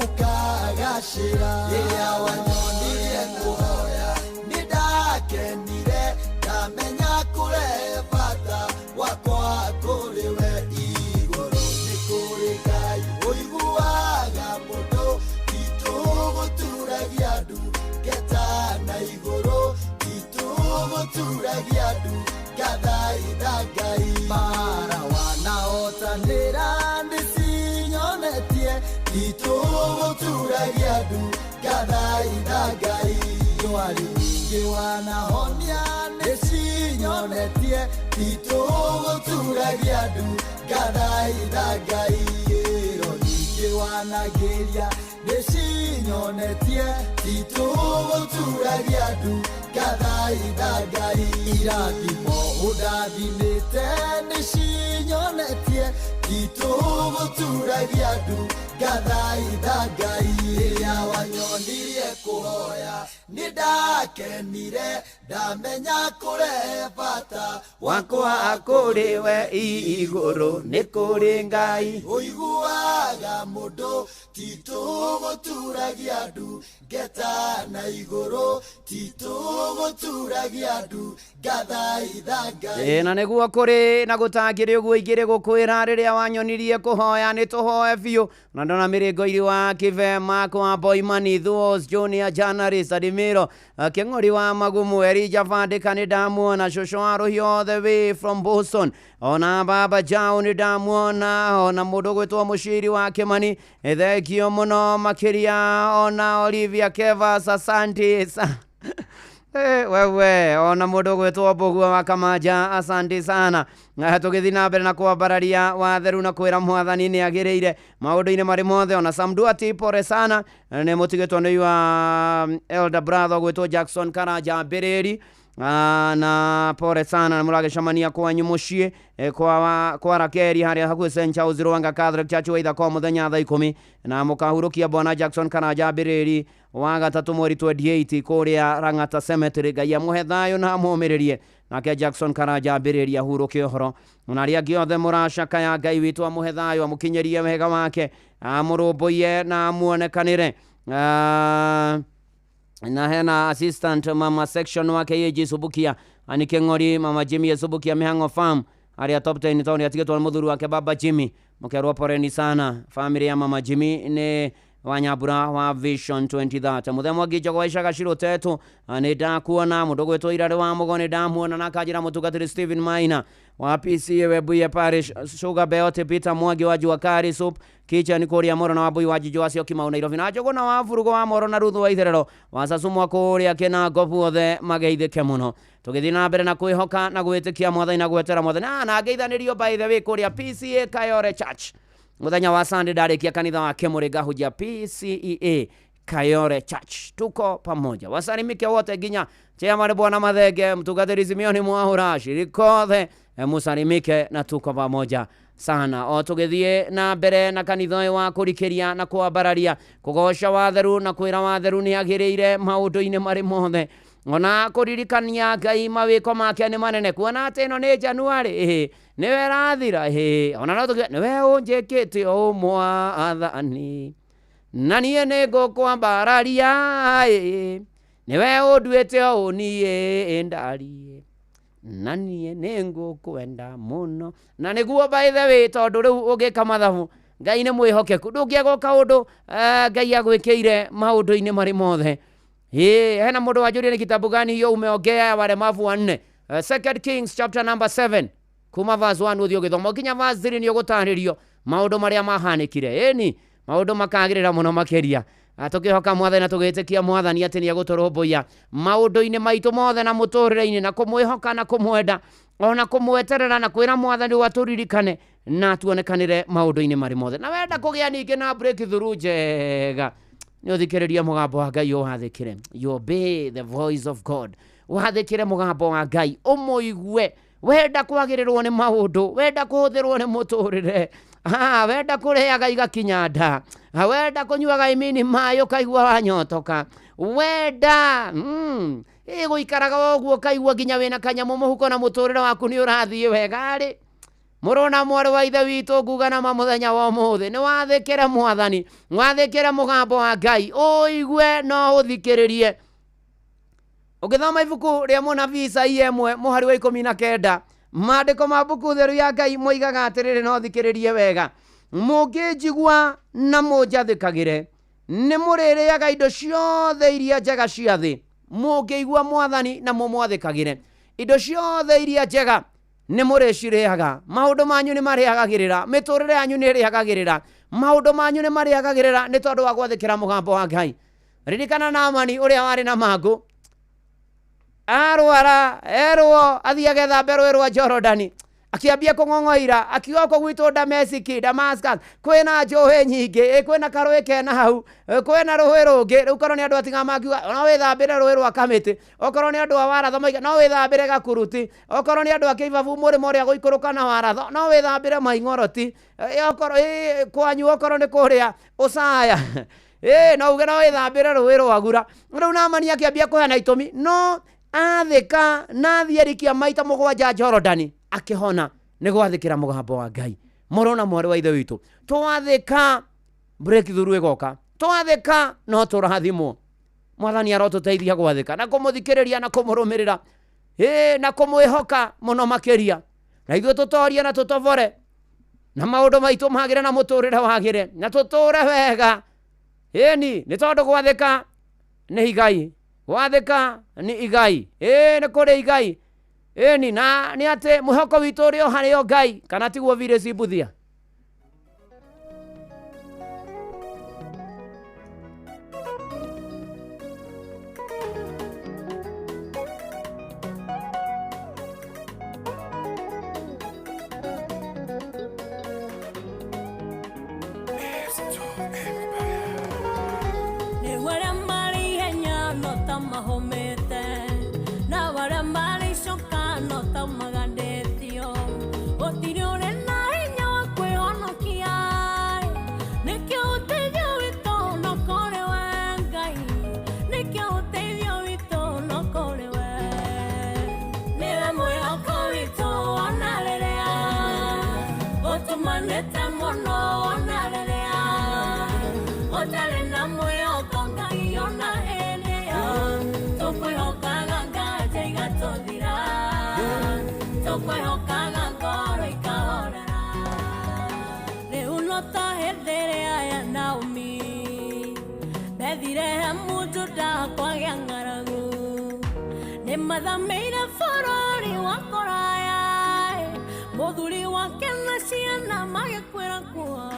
ũkagacĩra rĩrĩa wanyonirie kũhoya nĩndakenire ndamenya kũrehe bata wakwa kũrĩwe igũrũ nĩ kũrĩ Ngai ũiguaga mũndũ itũgũturagia andu geta na igũrũ itũgũturagia andu gathaitha Ngai mara wanaotanĩra nĩcinyonetie itũgũturagia andu gathaitha Ngai ndwari nyingĩ wanahonia nĩcinyonetie itũgũturagia andu gathaitha Ngai ĩro nyingĩ wanagĩria nĩcinyonetie titũgũturagia ndu gathaitha Ngai irathimo ũndathimĩte nĩcinyonetie titũgũturagia ndu gathaitha Ngai rĩrĩa wanyonirie kũhoya nĩndakenire ndamenya kũrehe bata wakwa kũrĩ we igũrũ nĩ kũrĩ Ngai ũiguaga mũndũ titũgũturagia ndu ngeta na igũrũ titũgũturagia ndu gathaitha Ngai na nĩguo kũrĩ na gũtangĩrĩ ũguo igĩrĩ gũkwĩra rĩrĩa wanyonirie kũhoya nĩ tũhoe biũ na ndona mĩrĩngo iri wa kĩvema kwa Boimani Thuos Junior Journalist Adimiro kĩng'ori wa magumu Elijah Vandĩka nĩ ndamuona Shosho wa Rũhiũ the way from Boston ona Baba Jao nĩ ndamuona ona mũndũ gwĩtwo mũciri wa Kĩmani thengio mũno makĩria ona Olivia Kevas asante wewe ona mũndũ gwĩtwo Mbũgua wa Kamanja asante sana tũgĩthiĩ na mbere na kwambararia watheru na kwĩra mwathani nĩ agĩrĩire maũndũ-inĩ marĩ mothe ona Samduati pore sana nĩ mũtigĩtwo nĩ wa elder brother gwĩtwo Jackson Karanja Mbĩrĩri na pore sana mũragĩcemania kwanyu mũciĩ kwa Rakeri harĩa hakuhĩ St Charles Rwanga Catholic Church wa ithako mũthenya thaa 10 na mũkahurũkia Bwana Jackson Karanja Mbĩrĩri wa gatatũ mweri 28 kũrĩa Rang'ata Cemetery. Ngai amũhe thayũ na amũmĩrĩrie nake Jackson Karanja Mbĩrĩri ahurũke ũhoro na arĩa angĩ othe mũracakaya Ngai witũ amũhe thayũ amũkinyerie wega wake amũrũmbũiye na amuonekanĩre na hena assistant mama section wake Yeji Subukia ani Kĩng'ori mama Jimmy Subukia Mĩhang'o Farm aria top 10 toni atigĩtwo mũthuri wake Baba Jimmy mũkerwo poreni sana family ya mama Jimmy nĩ Wanyabura wa Vision 2030 muthemo wangi Njogo Ishaga Shiro Tetu nĩ ndakuona mũndũ gwĩtwo Irarĩ wa Mũgo nĩ ndamuona na kanjĩra mũtungatĩri Stephen Maina wa PCA Webuye Parish Sugar Beote Peter Mwangi wa Juakari Soup Kitchen kũrĩa Moro na Wambui wa Jijo acio Kimau Nairobi na Njogo na wa Furugo wa Moro na Ruthu wa Itherero wa Sasumwa kũrĩa kĩna Ngobu othe mageithĩke mũno tũgĩthiĩ na mbere na kwĩhoka na gwĩtĩkia mwathani na gwetera mwathani na ngeithanĩrio by the way kũrĩa PCA Kayore Church muthenya wa Sunday ndarĩkia kanitha wa Kĩmũrĩ hujia PCEA Kayore Church tuko pamoja wasalimike wote nginya chairman Bwana Mathenge mtungatĩri Simeoni Mwahura shirikothe musalimike na tuko pamoja sana o tũgĩthiĩ na mbere na kanitha ũyũ wa kũrikĩria na kwambararia kũgoca watheru na kwĩra watheru nĩ agĩrĩire maũndũ-inĩ marĩ mothe ona kũririkania Ngai mawĩko make nĩ manene kuona atĩ ĩno nĩ January nĩwe rathira ona no tũgĩe nĩwe ũnjĩkĩte o mwathani na niĩ nĩ ngũkwambararia nĩwe ũnduĩte o niĩ ndarie na niĩ nĩ ngũkwenda mũno na nĩguo by the way tondũ rĩu ũngĩka mathabu Ngai nĩ mwĩhokeku ndũngĩaga kaũndũ Ngai agwĩkĩire maũndũ-inĩ marĩ mothe hena mũndũ wanjũria nĩ kitabu gani hiyo umeongea walemavu wanne 2 Kings chapter number 7 kuma verse 1 ũthiĩ ũgĩthoma nginya verse 3 nĩ ũgũtarĩrio maũndũ marĩa mahanĩkire ni maũndũ makagĩrĩra mũno makĩria tũkĩhoka mwathani na tũgĩtĩkia mwathani atĩ nĩ egũtũrũmbũiya maũndũ-inĩ maitũ mothe na mũtũrĩre-inĩ na kũmwĩhoka na kũmwenda ona kũmweterera na kwĩra mwathani watũririkane na tuonekanĩre maũndũ-inĩ marĩ mothe na wenda kũgĩa ningĩ na breakthrough njega nĩ ũthikĩrĩrie mũgambo wa Ngai ũhathĩkĩre you obey the voice of God ũhathĩkĩre mũgambo wa Ngai ũmũigue wenda kwagĩrĩrwo nĩ maũndũ wenda kũhũthĩrwo nĩ mũtũrĩre wenda kũrĩaga igakinya nda wenda kũnyuaga imini maĩ ũkaigua wanyotoka wenda gũikaraga ũguo ũkaigua nginya wĩna kanyamũ mũhuko na mũtũrĩre waku nĩ ũrathiĩ wega rĩ mũrũna mwarĩ wa ithe witũ nguga na mũthenya wa ũmũthĩ nĩ wathĩkĩre mwathani wathĩkĩre mũgambo wa Ngai ũigue no ũthikĩrĩrie ũgĩthoma ibuku rĩa mũnabii Isaia 1 mũhari wa 19 maandĩko ma mbuku theru ya Ngai moigaga atĩrĩrĩ no thikĩrĩrie wega mũngĩnjigua na mũnjathĩkagĩre nĩ mũrĩrĩaga indo ciothe iria njega cia thĩ mũngĩigua mwathani na mũmwathĩkagĩre indo ciothe iria njega nĩ mũrĩcirĩaga maũndũ manyu nĩ marĩagagĩrĩra mĩtũrĩre yanyu nĩ ĩrĩagagĩrĩra maũndũ manyu nĩ marĩagagĩrĩra nĩ tondũ wa gwathĩkĩra mũgambo wa Ngai ririkana Naamani ũrĩa warĩ na mangũ arwara erwo athiĩ agethambe rũĩ rwa Jorodani akiambia kung'ong'oira akiuga ko gwitå Damascus kwina njohi nyingĩ kwina karũĩ kena hau kwina rũĩ rũngĩ rĩu korwo nĩ andũ atiga makiuga no wĩthambĩre rũĩ rwa Kamĩtĩ okorwo nĩ andũ a Waratho maiga no wĩthambĩre Gakuruti okorwo nĩ andũ a Kĩibabu mũrĩmo ũrĩa gũikũrũka na Waratho no wĩthambĩre Maing'oroti okorwo kwanyu okorwo nĩ kũrĩa Ũcaya no uge no wĩthambĩre rũĩ rwa Gura rĩu Naamani akĩambia kũheana itũmi no athĩka na thierikia maita mũgwanja Jorodani akĩhona nĩ gwathĩkĩra mũgambo wa Ngai. Mũrona mwarĩ wa ithe witũ twathĩka breakthrough ĩgoka twathĩka no tũrathimwo. Mwathani arotũteithia gwathĩka na kũmũthikĩrĩria na kũmũrũmĩrĩra na kũmwĩhoka mũno makĩria na ithuĩ tũtorie na tũtobore na maũndũ maitũ magĩre na mũtũrĩre wagĩre na tũtũre wega nĩ tondũ gwathĩka nĩ igai gwathĩka nĩ igai nĩ kũrĩ igai na nĩ atĩ mwĩhoko witũ ũrĩ o harĩ o Ngai kana tiguo Village Buthia. Mathamĩire bũrũri wa kũraya mũthuri wake na ciana magĩkwĩra kuo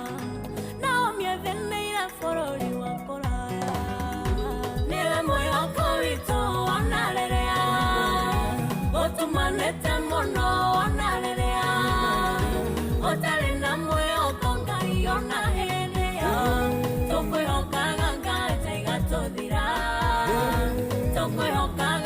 Naomi athĩnĩire bũrũri wa kũraya nĩwe mwĩhoko witũ ona rĩrĩa ũtũmanĩte mũno ona rĩrĩa ũtarĩ na mwĩhoko Ngai ona hĩndĩ ĩyo tũkwĩhokaga nganja igatũthira tũkwĩhokaga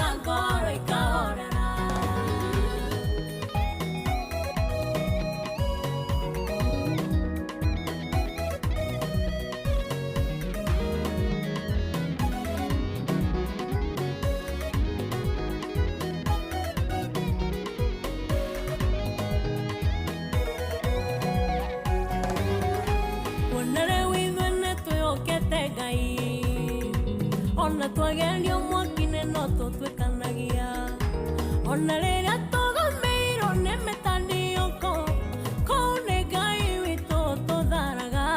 twagerio mwaki-inĩ no tũtuĩkanagia ona rĩrĩa tũgũmĩirwo nĩ mĩtandĩko kũu nĩ Ngai witũ tũtharaga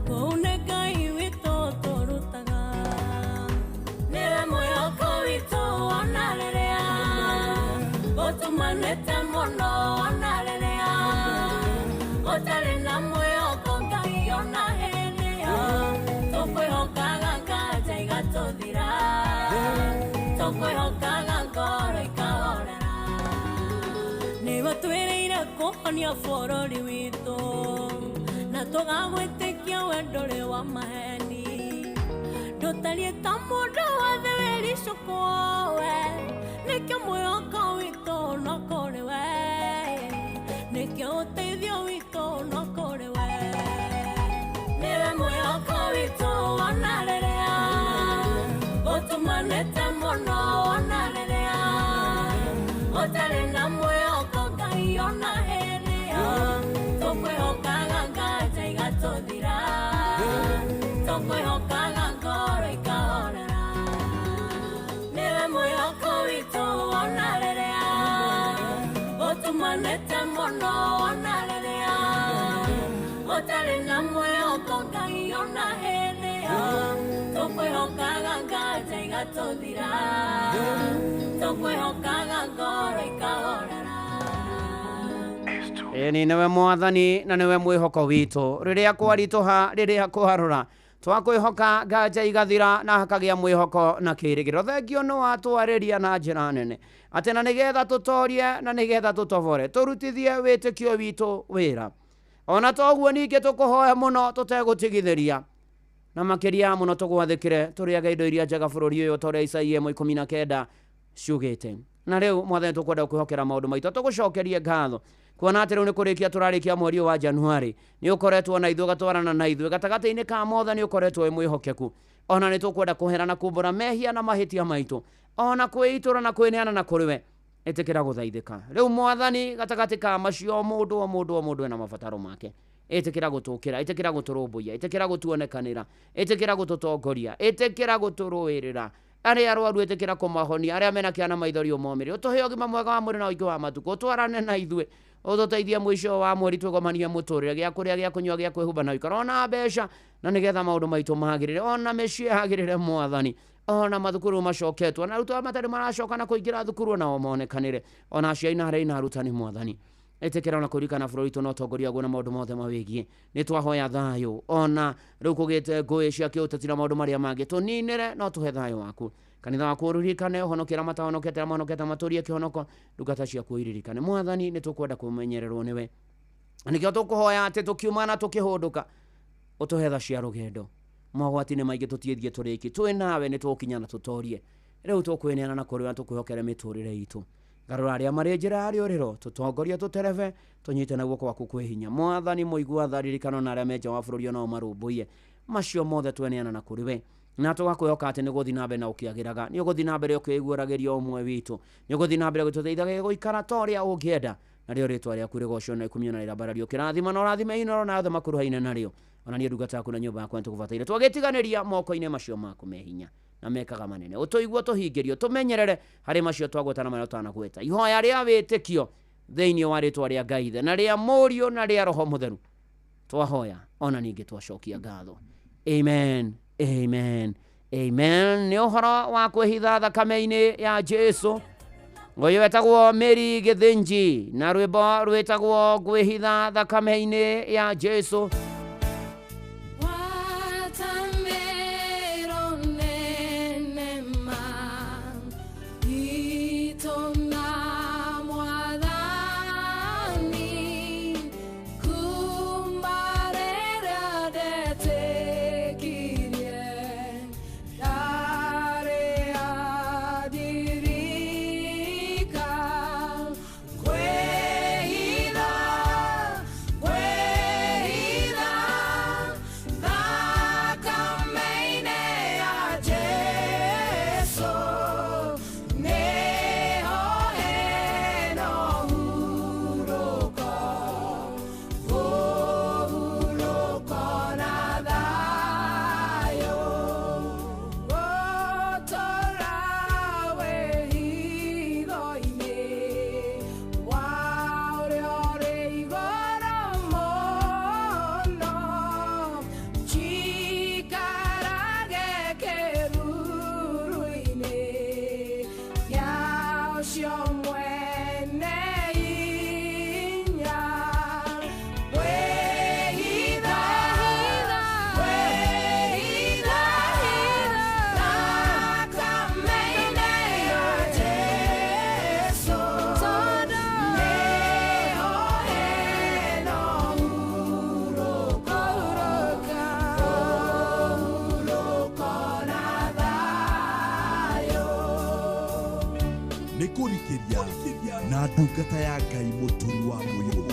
kũu nĩ Ngai witũ tũrutaga nĩwe mwĩhoko witũ ona rĩrĩa ũtũmanĩte mũno ona rĩrĩa ũtarĩ na mwĩhoko Ngai ona hĩndĩ ĩyo tũkwĩhokaga igatũthira tũkwĩhokaga ngoro ikahorera nĩwe twĩrĩire kũhonia bũrũri witũ na tũgagwĩtĩkia we ndũrĩ wa maheni ndũtariĩ ta mũndũ wothe wĩricũkwo we nĩkĩo mwĩhoko witũ no kũrĩ we nĩkĩo ũteithio witũ no kũrĩ we nĩwe mwĩhoko witũ ona rĩrĩa ũtũmanĩte mũno ona rĩrĩa ũtarĩ na mwĩhoko Ngai ona hĩndĩ ĩyo tũkwĩhokaga nganja igatũthira tũkwĩhokaga ngoro ikahorera nĩwe mwĩhoko witũ ona rĩrĩa ũtũmanĩte mũno ona rĩrĩa ũtarĩ na mwĩhoko Ngai ona hĩndĩ ĩyo tũkwĩhokaga nganja igatũthira tũkwĩhokaga ngoro ikahorera nĩwe Mwathani na nĩwe mwĩhoko witũ rĩrĩa kwaritũha rĩrĩa kwarũra twakwihoka ngaja igathira na hakagia mwihoko na kirigiro thengio no atwareria na njira nene ati na nigetha tutorie na nigetha tutobore turutithie witikio witu wira ona toguo ninge tukuhoya muno tutegutigithiria na makiria muno tugwathikire turiaga indo iria njega bururi uyu tore Isaia 19 ciugite na riu mwathani tukwenda kwihokera maundu maitu tugucokerie ngatho kuona ati riu ni kurikia turarikia mweri wa Januari ni ukoretwo na ithu gatwarana na ithu gatagati-ini ka mothe ni ukoretwo wi mwihokeku ona ni tukwenda kuherana kumbura mehia na mahitia maitu ona kwiitura na kwineana na kuriwe itikira guthaithika riu mwathani gatagati ka macio mundu na mabataro make itikira gutukira itikira guturumbuya itikira gutuonekanira itikira gututongoria itikira guturuirira ari arwaru itikira kumahonia ari amena kiana maithori umomire utuhe ogima mwega wa mwiri na uigi wa matuko twarane na ithwe ututeithia mwisho wa mweri twegomania muturire gya kuria gya kunywa gya kwihumba na ikarona besha na nigetha maundu maitu magirire ona mecii hagirire mwathani ona mathukuru macoketwo na ruto amatari maracoka na kuingira thukuru na omonekanire ona ciana hari na arutani mwathani itikira na kurikana bururi tu no tongoria guna maundu mothe mawigie ni twahoya thayo ona riu kugite ngui cia kiuteti na maundu maria mangi tuninire no tuhe thayo waku kanitha waku uririkane honokera matahonokete mahonokete maturie kihonoko ndungata ciaku iririkane mwathani ni tukwenda kumenyererwo niwe nikio tukuhoya ati tukiumana tukihunduka utuhe tha cia rugendo magwati ni maingi tutiethie turiki twi nawe ni tukinyana tutorie riu tukweneana na kuriwa tukwihokere miturire itu garura aria mari njira ari uriro tutongoria tutereve tunyite na guoko waku kwihinya mwathani muigua tharirikano na aria menja wa bururi ona marumbuie macio mothe tweneana na kuriwe na tugakwihoka ati ni guthi nambe na ukiagiraga ni guthi nambe ukiguurageria umwe witu ni guthi nambe gututeithagia guikara toria ungienda na rio ritwa ria kurigocio na ikumia na irabarario kirathima na rathime ino na othe makuruhaine nario ona ni ndungata yaku na nyumba yaku tukubataire twagitiganiria moko-ini macio maku mehinya na mekaga manene utuigua tuhingirio tumenyerere hari macio twagwetana maria tanagweta ihoya ria witikio thiini wa ritwa ria Ngai na ria Murio na ria Roho Mutheru twahoya ona ningi twacokia ngatho amen amen amen ni uhoro wa kwihitha thakame-ini ya Jesu ngoyo wetagwo Mary Githinji na rwimbo rwetagwo kwihitha thakame-ini ya Jesu na ndungata ya Ngai muturi wa muyo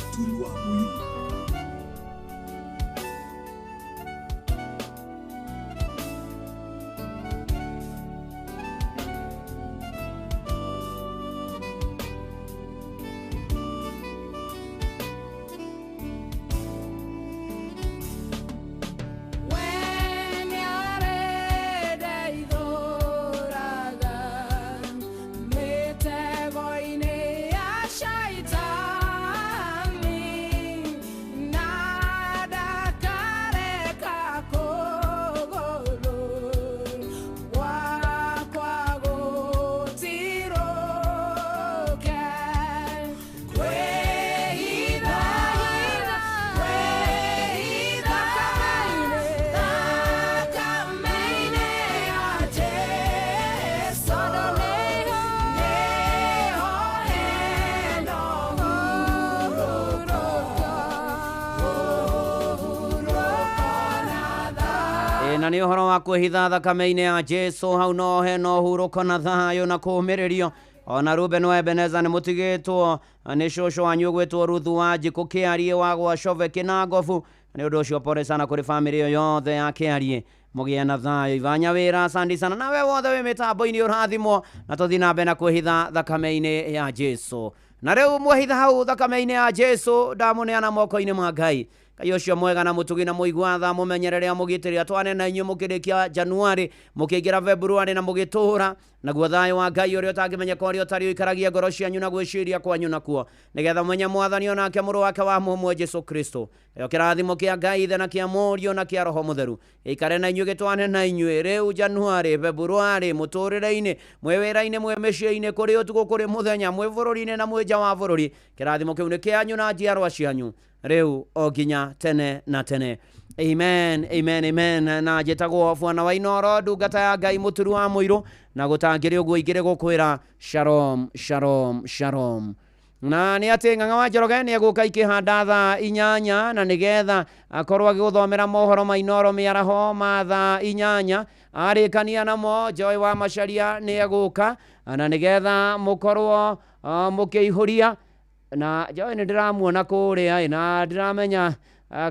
Mitego-ini ya shaitani na nĩ ũhoro wa kwĩhitha thakame-inĩ ya Jesu hau no he no hurũko na thayũ na kũũmĩrĩrio. Ona Ruben wa Ebeneza nĩ mũtigĩtwo nĩ cũcũ wanyu ũgwĩtwo Ruthu wa Njikũ Kĩarie wa gwa Cove Kĩnangobu. Nĩ ũndũ ũcio pole sana kũrĩ bamĩrĩ ĩyo yothe ya Kĩarie. Mũgĩe na thayũ. Ivanya wĩra asante sana nawe wothe wĩ mĩtambo-inĩ ũrathimwo na tũthiĩ na mbere na kwĩhitha thakame-inĩ ya Jesu. Na rĩu mwehitha hau thakame-inĩ ya Jesu ndamũneana moko-inĩ ma Ngai. Ngai ũcio mwega na mũtugi na mũigua tha mũmenyerere mũgitĩria twane na inyuĩ mũkĩrĩkia Januari mũkĩingĩra Februari na mũgĩtũũra naguo thayũ wa Ngai ũrĩa ũtangĩmenyeka ũrĩa ũtarĩ ũikaragia ngoro cianyu na gwĩciria kwanyu nakuo nĩgetha mũmenye mwathani onake mũrũ wake wa mũmwe Jesu Kristo ĩyo kĩrathimo kĩa Ngai ithe na kĩa Mũriũ na kĩa Roho Mũtheru ĩikare na inyuĩ gĩtwane na inyuĩ rĩu Januari Februari mũtũrĩre-inĩ mwĩ wĩra-inĩ mwĩ mĩciĩ-inĩ kũrĩ ũtukũ kũrĩ mũthenya mwĩ bũrũri-inĩ na mwĩ nja wa bũrũri kĩrathimo kĩu nĩ kĩanyu na njiarwa cianyu rĩu o nginya tene na tene. Amen, amen, amen. Na njĩtagwo Bwana wa Inoro ndungata ya Ngai mũturu wa mũirũ na gũtangĩrĩ ũguo ingĩrĩ gũkwĩra shalom shalom shalom. Na nĩ atĩ Ng'ang'a wa Njoroge nĩ egũka ikĩhanda thaa 8 na nĩgetha akorwo agĩgũthomera mohoro ma Inoro mĩaraho ma thaa 8 arĩkania namo Joy wa Macharia nĩ egũka na nĩgetha mũkorwo mũkĩihũria na Joy nĩ ndĩramuona kũrĩa na ndĩramenya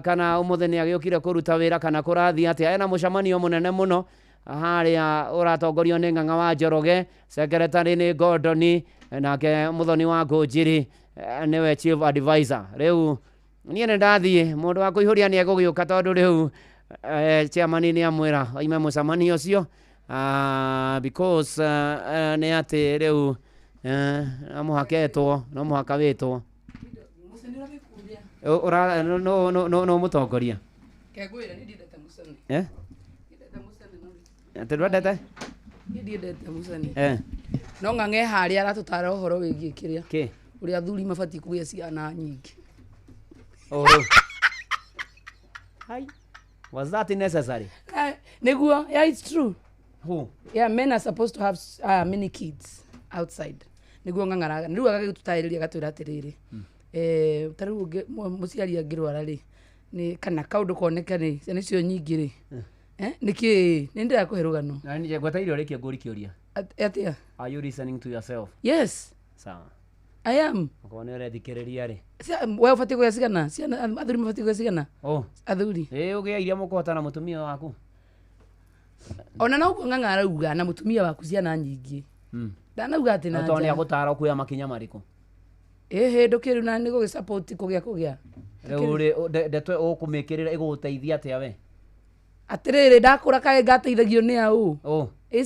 kana ũmũthĩ nĩ agĩũkire kũruta wĩra kana kũrathiĩ atĩa ena mũcemanio mũnene mũno harĩa ũratongorio nĩ Ng'ang'a wa Njoroge secretary nĩ Gordon nake Mũthoni wa Ngũnjiri nĩwe chief advisor. Rĩu niĩ nĩ ndathiĩ mũndũ wa kũihũria nĩ egũgĩũka tondũ rĩu chairman nĩ amwĩra oime mũcemanio ũcio because nĩ atĩ rĩu amũhaketwo no mũhaka wĩtwo no mũtongoria kegwĩra nĩ ndĩndete Museni ndĩndete nĩ ndĩndete Museni no Ng'ang'a harĩa aratũtara ũhoro wĩgiĩ kĩrĩa ũrĩa athuri mabatiĩ kũgĩa ciana nyingĩ. Was that necessary? Nĩguo, yeah, it's true. Who? Yeah, men are supposed to have many kids outside. Nĩguo Ng'ang'a rĩu agagĩtũtarĩria gatwĩra atĩrĩrĩ tarĩu mũciari angĩrwara rĩ nĩ kana kaũndũ konekane ciana icio nyingĩ rĩ nĩkĩ nĩ ndĩrakũhe rũgano na nĩ ngweteire ũrĩkie ngũrikĩũria atia. Are you listening to yourself? Yes. Sawa. I am. Kwa nĩ ũrethikĩrĩria rĩ wewe ũbatiĩ kũgĩa cigana ciana athuri mabatiĩ kũgĩa cigana athuri ũgĩa iria mũkũhota na mũtumia waku ona no Ng'ang'a arauga na mũtumia waku ciana nyingĩ ndanauga atĩ na nja nĩ agũtara kuoya makinya marĩkũ ndũkĩrĩ na nĩ gũgĩsupport kũgĩa rĩu ndetwe ũkũmĩkĩrĩra ĩgũgũteithia atĩa we atĩrĩrĩ ndakũra kaĩ ngateithagio nĩ aũ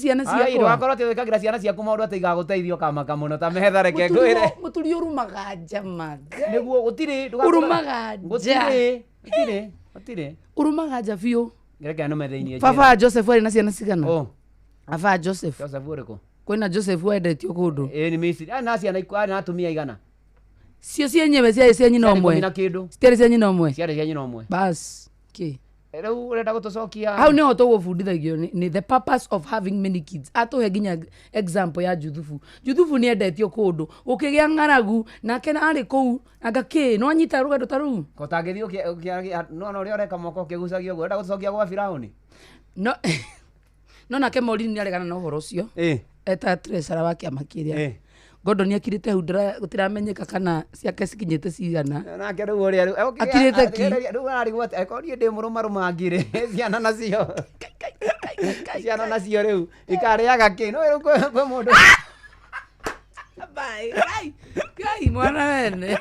ciana ciakwa wakorwo atĩ wĩkagĩra ciana ciaku maũndũ atĩ igagũteithio kamaka mũno ta mehetha reke ngwĩre mũturi ũrumaga nja maga nĩguo gũtirĩ ũrumaga nja gũtirĩ ũrumaga nja biũ reke nũme thĩinĩ baba Joseph arĩ na ciana cigana baba Joseph ũrĩkũ kwĩna Joseph wendetio kũndũ nĩ Misiri na ciana na atumia igana cio cienyewe ciarĩ cia nyina ũmwe ciarĩ cia nyina ũmwe bas rĩu ũrenda gũtũcokia hau nĩho tũgũbundithagio nĩ the purpose of having many kids atũhe nginya example ya Juthubu nĩ endetio kũndũ ũkĩgĩa ng'aragu nake arĩ kũu agakĩ no anyita rũgendo ta rũu kotangĩthiĩ no ũrĩa ũreka moko ũkĩgucagia ũguo ũrenda gũtũcokia gwa Firaũni no nake Morini nĩ aregana na ũhoro ũcio eta treasurer wa kĩama kĩrĩa Gordon akirite hau gũtiramenyeka kana ciake cikinyĩte cigana nake rĩu ũrĩa akirite ki rĩu arigwo akorwo ndĩ mũrũmarũmangire ciana nacio rĩu ikarĩaga kĩ no kwĩ mũndũ Gai mwana wene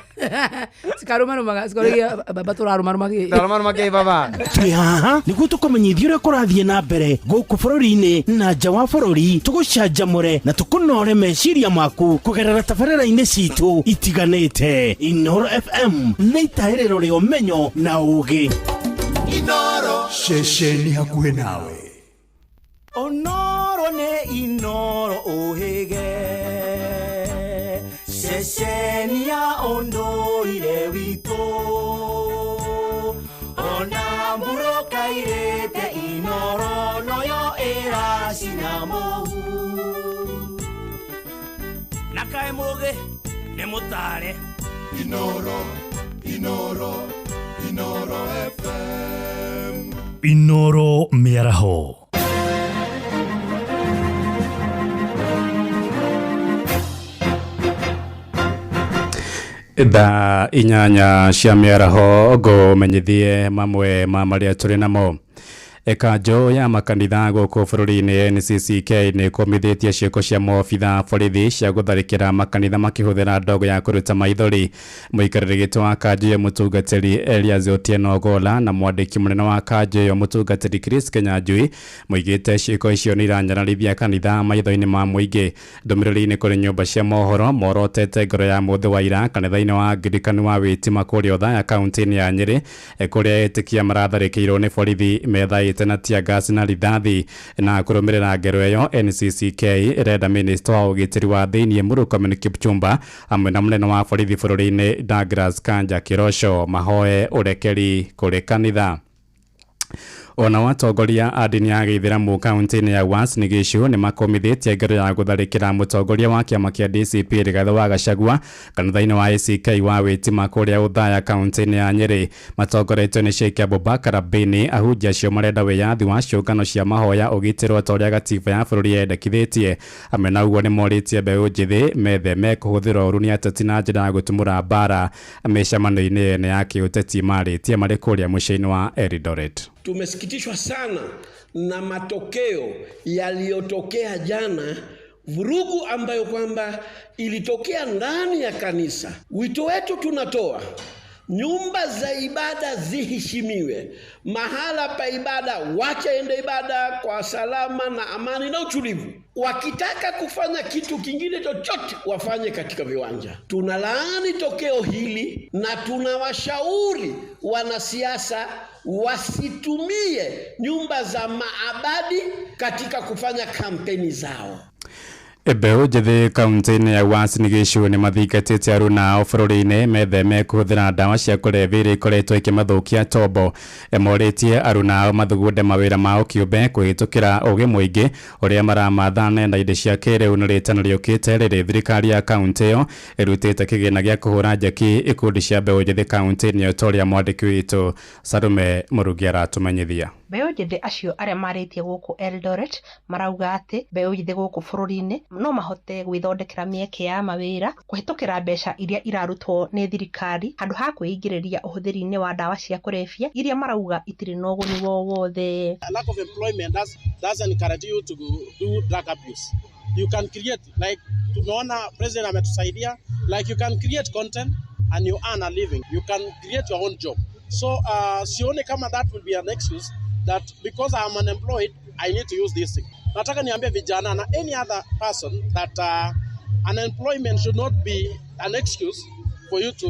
sikarumarumaga sikorigia baba turarumarumagi baba twi haha nĩguo tũkũmenyithia ũrĩa kũrathiĩ na mbere gũkũ bũrũri-inĩ na nja wa bũrũri tũgũcanjamũre na tũkũnore meciria maku kũgerera tabarĩra-inĩ citũ itiganĩte. Inoro FM nĩ itaĩrĩro rĩa ũmenyo na ũũgĩ. Inoro ceceni hakuhĩ nawe. Onoro nĩ Inoro ũhĩge ceceni ya ũndũire witũ ona mbũrũkairĩte Inoro noyo ĩracina mũhu na kaĩ mũgĩ nĩ mũtare Inoro FM Inoro Miaraho. Thaa inyanya cia mĩaraho ngũmenyithie mamwe ma marĩa tũrĩ namo. Kanjo ya makanitha gũkũ bũrũri-inĩ NCCK nĩ kũmithĩtie ciĩko cia maobitha borithi cia gũtharĩkĩra makanitha makĩhũthĩra ndogo ya kũruta maithori. Mũikarĩri gĩtĩ wa kanjo ĩyo mũtungatĩri Elias Otieno Ogolla na mwandĩki mũnene wa kanjo ĩyo mũtungatĩri Chris Kenyanjui moigĩte ciĩko icio nĩ iranyararithia kanitha maitho-inĩ ma mũingĩ. Ndũmĩrĩri-inĩ kũrĩ nyũmba cia mohoro morotete ngoro ya mũthĩ wa ira kanitha-inĩ wa Anglikani wa Wĩtima kũrĩa Othaya kaunti-inĩ ya Nyĩrĩ kũrĩa etĩkia maratharĩkĩirwo nĩ borithi methaĩte na tia gas na rithathi. Na kũrũmĩrĩra ngero ĩyo NCCK ĩrenda minista wa ũgitĩri wa thĩinĩ Murkomen Kipchumba hamwe na mũnene wa borithi bũrũri-inĩ Douglas Kanja Kirosho mahoe ũrekeri kũrĩ kanitha. Ona watongoria a dini ya Gĩithĩramu kaunti-inĩ ya Uasin Gishu nĩ makomithĩtie ngero ya gũtharĩkĩra mũtongoria wa kĩama kĩa DCP Rigathĩ wa Gachagua kanitha-inĩ wa ACK wa Wĩtima kũrĩa Othaya kaunti-inĩ ya Nyĩrĩ. Matongoretio nĩ Sheikh Abubakar Abini. Ahunjia acio marenda wĩyathi wa ciũngano cia mahoya ũgitĩrwo ta ũrĩa gatiba ya bũrũri yendekithĩtie. Hamwe na ũguo nĩ morĩtie mbeũ njĩthĩ metheme kũhũthĩra ũũru nĩ ateti na njĩra ya gũtumũra mbara mĩcemanio-inĩ ene ya kĩũteti marĩtie marĩ kũrĩa mũciĩ-inĩ wa Eldoret. Tumesikitishwa sana na matokeo yaliyotokea jana, vurugu ambayo kwamba ilitokea ndani ya kanisa. Wito wetu tunatoa, nyumba za ibada ziheshimiwe. Mahala pa ibada wachaende ibada kwa salama na amani na utulivu. Wakitaka kufanya kitu kingine chochote wafanye katika viwanja. Tunalaani tokeo hili na tunawashauri wanasiasa wasitumie nyumba za maabadi katika kufanya kampeni zao. Mbeũ njĩthĩ kaunti-inĩ ya Uasin Gishu nĩ mathingatĩte aruna ao bũrũri-inĩ metheme kũhũthĩra ndawa cia kũrebia iria ikoretwo ikĩmathũkia tombo. Morĩtie aruna ao mathugunde mawĩra mao kĩũmbe kũhĩtũkĩra ũgĩ mũingĩ ũrĩa maramatha nenda-inĩ cia kĩrĩu. Nĩ rĩtana rĩũkĩte rĩrĩ thirikari ya kaunti ĩyo ĩrutĩte kĩgĩna gĩa kũhũra njeki ikundi cia mbeũ njĩthĩ kaunti-inĩ ĩyo ta ũrĩa mwandĩki witũ Sarume Mũrugi aratũmenyithia. Mbeũ njĩthĩ acio arĩa marĩtie gũkũ Eldoret marauga atĩ mbeũ njĩthĩ gũkũ bũrũri-inĩ no mahote gwĩthondekera mĩeke ya mawĩra kũhĩtũkĩra mbeca iria irarutwo nĩ thirikari handũ ha kwĩingĩrĩria ũhũthĩri-inĩ wa ndawa cia kũrebia iria marauga itirĩ na ũguni wowothe. Lack of employment doesn't encourage you to do drug abuse. You can create, like tumeona president ametusaidia, like you can create content and you earn a living. You can create your own job. So sione kama that will be an excuse that because I am unemployed, I need to use this thing. Nataka niambie vijana na any other person that unemployment should not be an excuse for you to